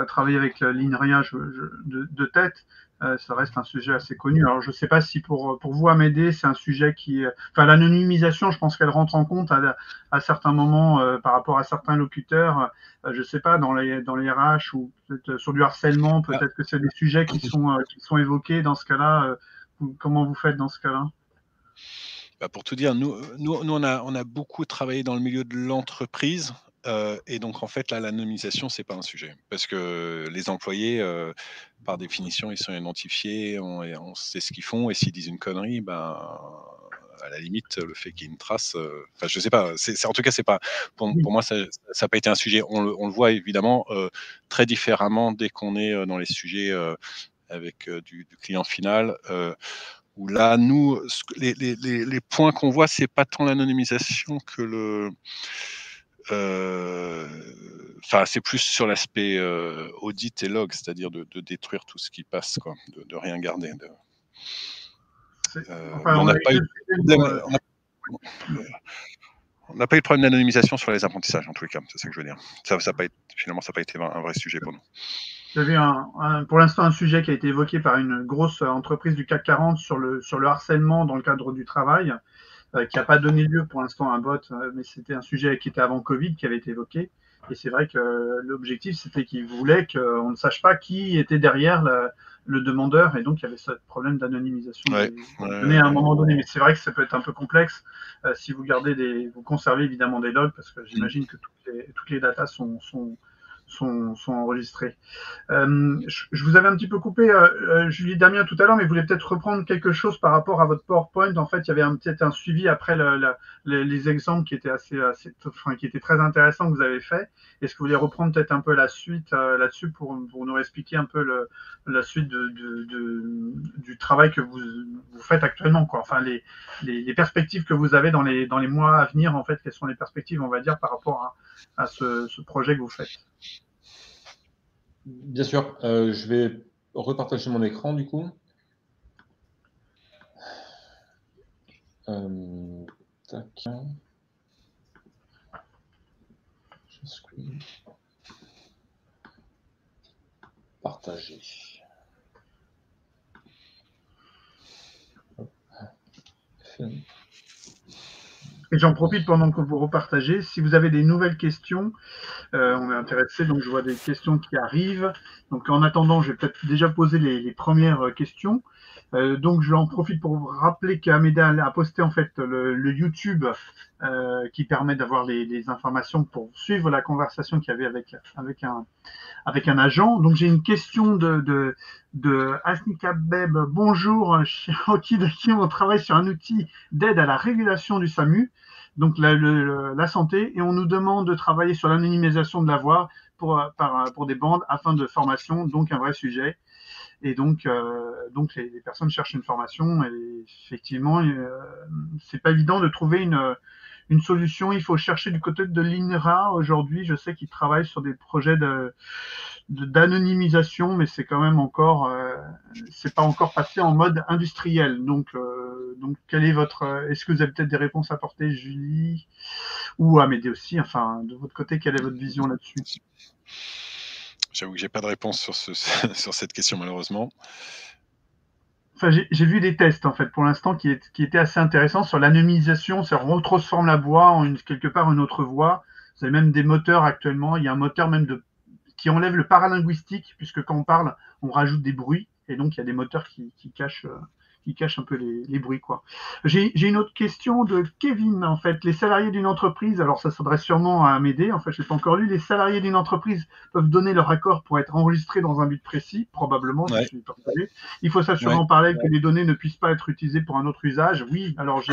travaillés avec l'INRIA de tête. ça reste un sujet assez connu. Alors, je ne sais pas si pour vous, Amédée, c'est un sujet qui... Enfin, l'anonymisation, je pense qu'elle rentre en compte à certains moments par rapport à certains locuteurs. Je ne sais pas, dans les RH ou peut-être sur du harcèlement, peut-être que c'est des sujets qui sont évoqués dans ce cas-là. Comment vous faites dans ce cas-là? Bah, pour tout dire, nous on a beaucoup travaillé dans le milieu de l'entreprise, et donc en fait là, l'anonymisation, c'est pas un sujet. Parce que les employés, par définition, ils sont identifiés, on sait ce qu'ils font et s'ils disent une connerie, ben, à la limite, le fait qu'il y ait une trace, enfin je sais pas, en tout cas, c'est pas pour moi, ça a pas été un sujet. On le voit évidemment, très différemment dès qu'on est, dans les sujets, avec, du client final, où là, nous, les points qu'on voit, c'est pas tant l'anonymisation que enfin, c'est plus sur l'aspect audit et log, c'est-à-dire de détruire tout ce qui passe, quoi, de rien garder. Enfin, on n'a pas eu de problème d'anonymisation sur les apprentissages, en tous les cas, c'est ça que je veux dire. Finalement, ça n'a pas été un vrai sujet pour nous. Vous avez pour l'instant un sujet qui a été évoqué par une grosse entreprise du CAC 40 sur le harcèlement dans le cadre du travail, qui n'a pas donné lieu pour l'instant à un bot, mais c'était un sujet qui était avant Covid, qui avait été évoqué. Et c'est vrai que l'objectif, c'était qu'ils voulaient qu'on ne sache pas qui était derrière le demandeur, et donc il y avait ce problème d'anonymisation des données à un moment donné. Mais c'est vrai que ça peut être un peu complexe si vous vous conservez évidemment des logs, parce que j'imagine que toutes les datas sont enregistrées. Je vous avais un petit peu coupé, Julie Damien, tout à l'heure, mais vous voulez peut-être reprendre quelque chose par rapport à votre PowerPoint. En fait, il y avait peut-être un suivi après les exemples qui étaient qui étaient très intéressants que vous avez fait. Est-ce que vous voulez reprendre peut-être un peu la suite là-dessus pour nous expliquer un peu la suite du travail que vous faites actuellement, quoi. Enfin, les perspectives que vous avez dans les mois à venir, en fait, quelles sont les perspectives, on va dire, par rapport à ce projet que vous faites? Bien sûr, je vais repartager mon écran du coup. Tac. Partager. Et j'en profite pendant que vous repartagez. Si vous avez des nouvelles questions, on est intéressé. Donc, je vois des questions qui arrivent. Donc, en attendant, je vais peut-être déjà poser les premières questions. Donc, j'en profite pour vous rappeler qu'Ameda a posté en fait le YouTube qui permet d'avoir les informations pour suivre la conversation qu'il y avait avec un agent. Donc, j'ai une question de Asnika Beb. Bonjour, chez Okidaki, on travaille sur un outil d'aide à la régulation du SAMU, donc la santé, et on nous demande de travailler sur l'anonymisation de la voix pour des bandes afin de formation, donc un vrai sujet. Et donc les personnes cherchent une formation et effectivement, c'est pas évident de trouver une solution. Il faut chercher du côté de l'INRA aujourd'hui. Je sais qu'ils travaillent sur des projets d'anonymisation, mais c'est quand même encore, c'est pas encore passé en mode industriel. Donc quel est est-ce que vous avez peut-être des réponses à apporter, Julie, ou Amédée aussi, enfin, de votre côté, quelle est votre vision là-dessus? J'avoue que j'ai pas de réponse sur cette question, malheureusement. Enfin, j'ai vu des tests, en fait, pour l'instant, qui étaient assez intéressants sur l'anonymisation. Ça retransforme la voix en quelque part une autre voix. Vous avez même des moteurs actuellement. Il y a un moteur même qui enlève le paralinguistique, puisque quand on parle, on rajoute des bruits. Et donc, il y a des moteurs qui cachent un peu les bruits, quoi. J'ai une autre question de Kevin, en fait. Les salariés d'une entreprise, alors ça s'adresse sûrement à m'aider, en fait, je n'ai pas encore lu. Les salariés d'une entreprise peuvent donner leur accord pour être enregistrés dans un but précis, probablement, Ouais. je suis partagé. Il faut s'assurer en parallèle que les données ne puissent pas être utilisées pour un autre usage. Oui, alors je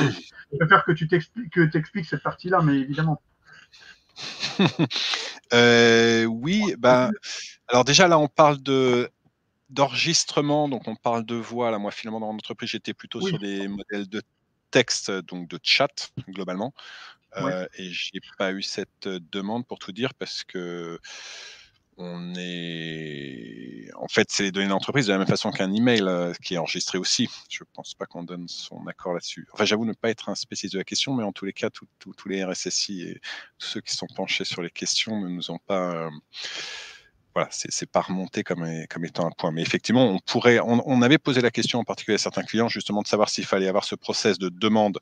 préfère que tu expliques cette partie-là, mais évidemment. Oui, alors déjà là, on parle d'enregistrement, donc on parle de voix. Là, moi, finalement, dans mon entreprise, j'étais plutôt sur des modèles de texte, donc de chat, globalement. Et j'ai pas eu cette demande, pour tout dire, parce que en fait, c'est les données d'entreprise de la même façon qu'un email qui est enregistré aussi. Je pense pas qu'on donne son accord là-dessus. Enfin, j'avoue ne pas être un spécialiste de la question, mais en tous les cas, tous les RSSI et tous ceux qui sont penchés sur les questions ne nous ont pas voilà, c'est pas remonté comme étant un point. Mais effectivement, on avait posé la question en particulier à certains clients justement de savoir s'il fallait avoir ce process de demande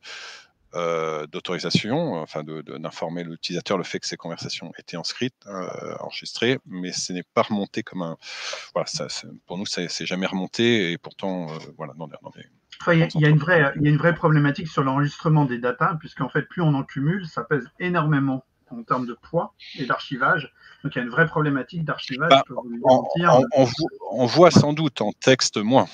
d'autorisation, enfin d'informer l'utilisateur le fait que ces conversations étaient enregistrées, mais ce n'est pas remonté comme un. Voilà, pour nous, c'est jamais remonté et pourtant, voilà, Enfin, il y a une vraie problématique sur l'enregistrement des datas, puisqu'en fait, plus on en cumule, ça pèse énormément en termes de poids et d'archivage. Donc, il y a une vraie problématique d'archivage, je peux vous le garantir. On voit sans doute, en texte moins.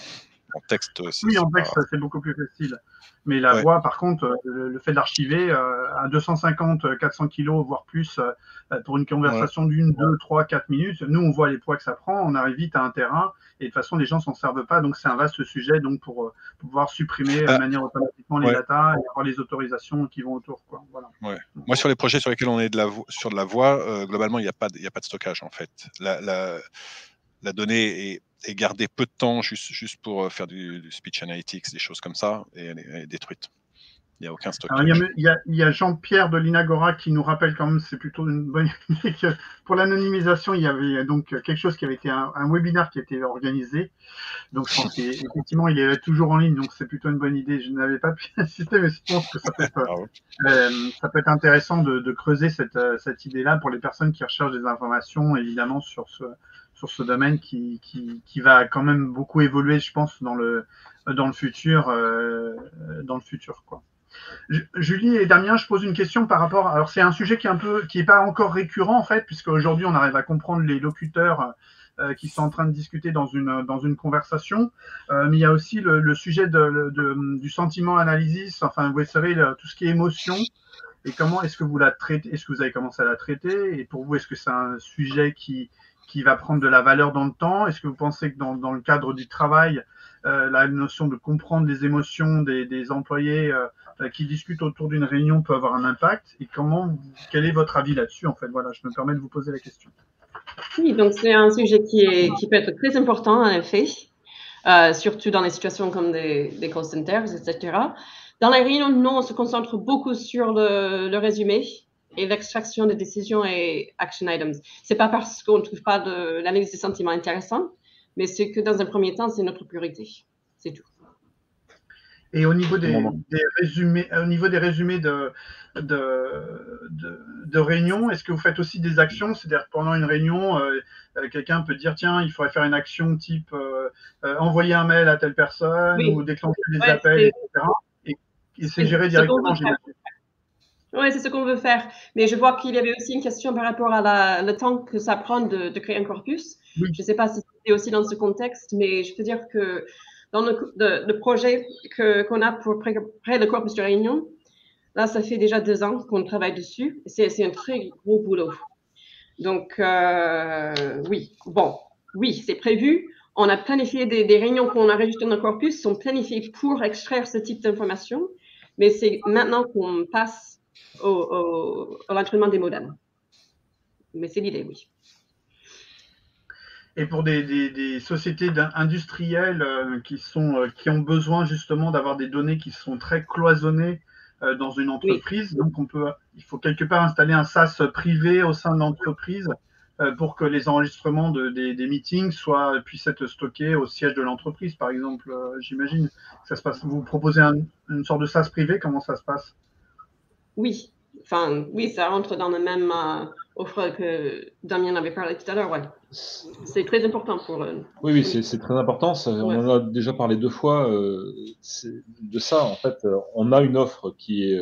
En texte, oui, en texte, c'est beaucoup plus facile. Mais la voix, par contre, le fait d'archiver à 250, 400 kilos, voire plus, pour une conversation d'une, 2, 3, 4 minutes, nous, on voit les poids que ça prend, on arrive vite à un terrain, et de toute façon, les gens s'en servent pas, donc c'est un vaste sujet donc pour pouvoir supprimer de manière automatiquement les datas et avoir les autorisations qui vont autour. Quoi. Voilà. Moi, sur les projets sur lesquels on est sur de la voix, globalement, il n'y a pas de stockage, en fait. La donnée est gardée peu de temps juste pour faire du speech analytics, des choses comme ça, et elle est détruite. Il n'y a aucun stockage. Il y a Jean-Pierre de l'Inagora qui nous rappelle quand même, c'est plutôt une bonne idée, que pour l'anonymisation, il y avait donc quelque chose qui avait été un webinaire qui a été organisé. Donc, je pense qu'effectivement, il est toujours en ligne, donc c'est plutôt une bonne idée. Je n'avais pas pu assister, mais je pense que ça peut être intéressant de creuser cette idée-là pour les personnes qui recherchent des informations, évidemment, sur ce domaine qui va quand même beaucoup évoluer, je pense, dans le futur, quoi. Julie et Damien, je pose une question par rapport. Alors, c'est un sujet qui est pas encore récurrent en fait, puisque aujourd'hui on arrive à comprendre les locuteurs qui sont en train de discuter dans une conversation. Mais il y a aussi le sujet du sentiment analysis. Enfin, vous savez, tout ce qui est émotion. Et comment est-ce que vous la traitez? Est-ce que vous avez commencé à la traiter? Et pour vous, est-ce que c'est un sujet qui va prendre de la valeur dans le temps? Est-ce que vous pensez que dans le cadre du travail, la notion de comprendre les émotions des employés qui discutent autour d'une réunion peut avoir un impact? Et quel est votre avis là-dessus? En fait, voilà, je me permets de vous poser la question. Oui, donc c'est un sujet qui peut être très important, en effet, surtout dans des situations comme des call centers, etc. Dans les réunions, nous, on se concentre beaucoup sur le résumé et l'extraction des décisions et action items. C'est pas parce qu'on ne trouve pas de l'analyse des sentiments intéressante, mais c'est que dans un premier temps, c'est notre priorité. C'est tout. Et au niveau des résumés, de réunion, est-ce que vous faites aussi des actions? C'est-à-dire pendant une réunion, quelqu'un peut dire tiens, il faudrait faire une action type envoyer un mail à telle personne ou déclencher des appels, etc. Et c'est géré directement. Oui, c'est ce qu'on veut faire. Mais je vois qu'il y avait aussi une question par rapport à le temps que ça prend de créer un corpus. Oui. Je ne sais pas si c'était aussi dans ce contexte, mais je peux dire que dans le projet qu'on a pour préparer le corpus de réunion, là, ça fait déjà 2 ans qu'on travaille dessus. C'est un très gros boulot. Donc, oui, c'est prévu. On a planifié des réunions qu'on a enregistrées dans le corpus, sont planifiées pour extraire ce type d'informations, mais c'est maintenant qu'on passe à l'entraînement des modèles. Mais c'est l'idée, oui. Et pour des sociétés industrielles qui ont besoin justement d'avoir des données qui sont très cloisonnées dans une entreprise, donc il faut quelque part installer un SaaS privé au sein de l'entreprise pour que les enregistrements des meetings puissent être stockés au siège de l'entreprise, par exemple. J'imagine que ça se passe. Vous proposez une sorte de SaaS privé, comment ça se passe? Oui, ça rentre dans la même offre que Damien avait parlé tout à l'heure. Ouais. C'est très important pour eux. Oui, c'est très important. On en a déjà parlé 2 fois de ça. En fait, on a une offre qui est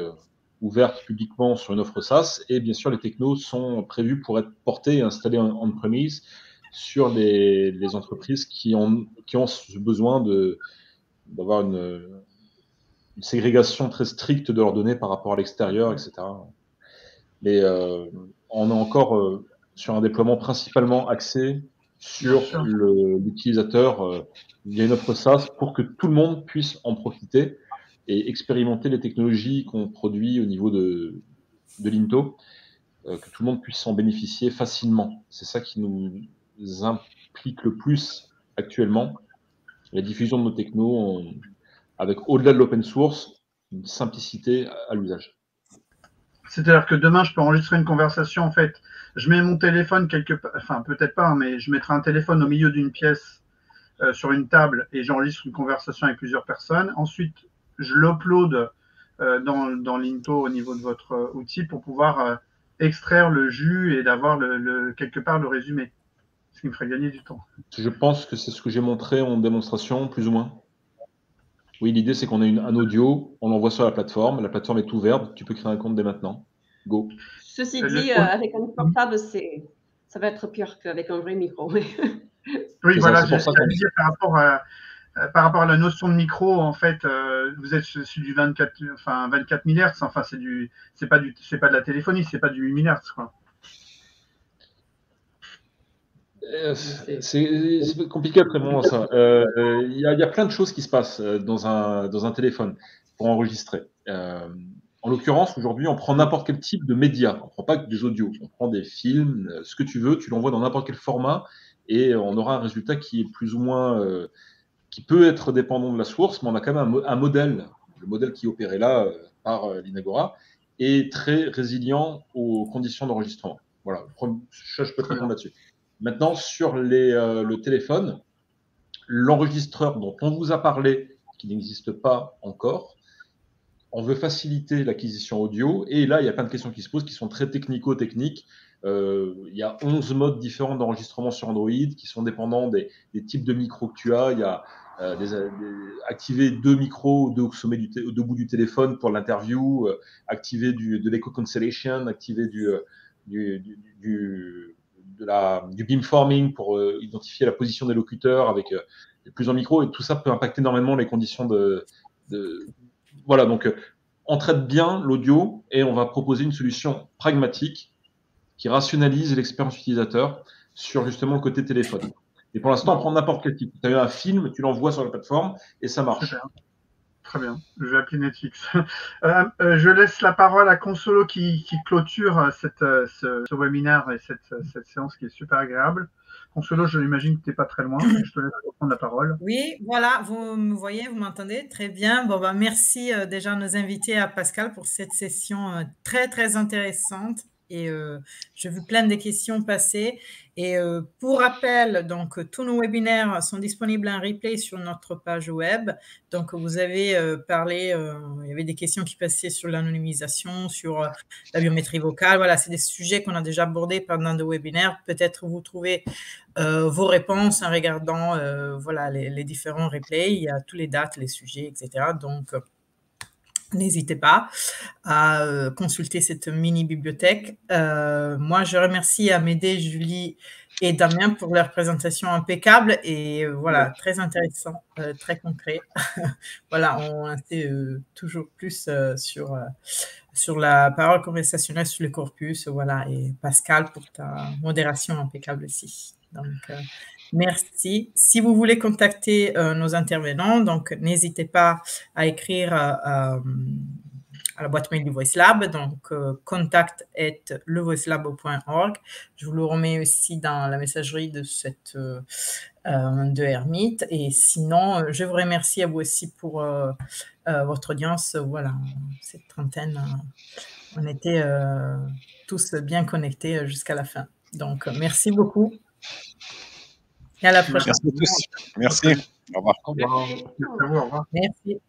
ouverte publiquement sur une offre SaaS et bien sûr, les technos sont prévus pour être portés et installés on-premise sur les entreprises qui ont ce besoin d'avoir une ségrégation très stricte de leurs données par rapport à l'extérieur, etc. Mais on est encore sur un déploiement principalement axé sur l'utilisateur via une offre SaaS pour que tout le monde puisse en profiter et expérimenter les technologies qu'on produit au niveau de l'Into, que tout le monde puisse en bénéficier facilement. C'est ça qui nous implique le plus actuellement, la diffusion de nos technos avec, au-delà de l'open source, une simplicité à l'usage. C'est-à-dire que demain, je peux enregistrer une conversation, en fait, je mets mon téléphone quelque part, enfin peut-être pas, mais je mettrai un téléphone au milieu d'une pièce sur une table et j'enregistre une conversation avec plusieurs personnes. Ensuite, je l'upload dans l'Into au niveau de votre outil pour pouvoir extraire le jus et d'avoir quelque part le résumé, ce qui me ferait gagner du temps. Je pense que c'est ce que j'ai montré en démonstration, plus ou moins. Oui, l'idée, c'est qu'on a un audio, on l'envoie sur la plateforme est ouverte, tu peux créer un compte dès maintenant. Go. Ceci dit, avec un portable, ça va être pire qu'avec un vrai micro. Oui, voilà, j'allais dire par rapport à la notion de micro, en fait, vous êtes sur du 24 000 Hz, enfin, c'est pas de la téléphonie, c'est pas du 8 000 Hz, quoi. C'est compliqué à répondre à ça. Il y a plein de choses qui se passent dans un téléphone pour enregistrer. En l'occurrence, aujourd'hui, on prend n'importe quel type de média. On ne prend pas que des audios. On prend des films, ce que tu veux, tu l'envoies dans n'importe quel format et on aura un résultat qui est plus ou moins, qui peut être dépendant de la source, mais on a quand même un modèle. Le modèle qui est opéré là par l'Inagora est très résilient aux conditions d'enregistrement. Voilà, je peux te répondre là-dessus. Maintenant, sur le téléphone, l'enregistreur dont on vous a parlé, qui n'existe pas encore, on veut faciliter l'acquisition audio. Et là, il y a plein de questions qui se posent qui sont très technico-techniques. Il y a 11 modes différents d'enregistrement sur Android qui sont dépendants des types de micros que tu as. Il y a activer 2 micros au sommet au deux bouts du téléphone pour l'interview, activer de l'echo cancellation, activer du beamforming pour identifier la position des locuteurs avec plusieurs micros, et tout ça peut impacter énormément les conditions voilà, donc on traite bien l'audio et on va proposer une solution pragmatique qui rationalise l'expérience utilisateur sur justement le côté téléphone. Et pour l'instant, on prend n'importe quel type. Tu as eu un film, tu l'envoies sur la plateforme et ça marche. Très bien. Je vais appeler Netflix. Je laisse la parole à Consolo qui clôture ce webinaire et cette séance qui est super agréable. Consolo, je l'imagine que tu n'es pas très loin. Je te laisse prendre la parole. Oui, voilà, vous me voyez, vous m'entendez? Très bien. Bon, merci déjà à nos invités, à Pascal, pour cette session très, très intéressante. Et j'ai vu plein de questions passer. Et pour rappel, donc, tous nos webinaires sont disponibles en replay sur notre page web. Donc, vous avez parlé, il y avait des questions qui passaient sur l'anonymisation, sur la biométrie vocale. Voilà, c'est des sujets qu'on a déjà abordés pendant des webinaires. Peut-être vous trouvez vos réponses en regardant voilà, les différents replays. Il y a tous les dates, les sujets, etc. Donc, n'hésitez pas à consulter cette mini-bibliothèque. Moi, je remercie Amédée, Julie et Damien pour leur présentation impeccable et voilà, très intéressant, très concret. Voilà, on était toujours plus sur la parole conversationnelle, sur le corpus, voilà, et Pascal pour ta modération impeccable aussi. Donc, merci. Si vous voulez contacter nos intervenants, donc n'hésitez pas à écrire à la boîte mail du VoiceLab, donc contact@levoicelab.org. Je vous le remets aussi dans la messagerie de Hermite. Et sinon, je vous remercie à vous aussi pour votre audience. Voilà, cette trentaine, on était tous bien connectés jusqu'à la fin. Donc, merci beaucoup. Et à la prochaine. Merci à tous. Merci. Au revoir. Merci. Au revoir. Merci.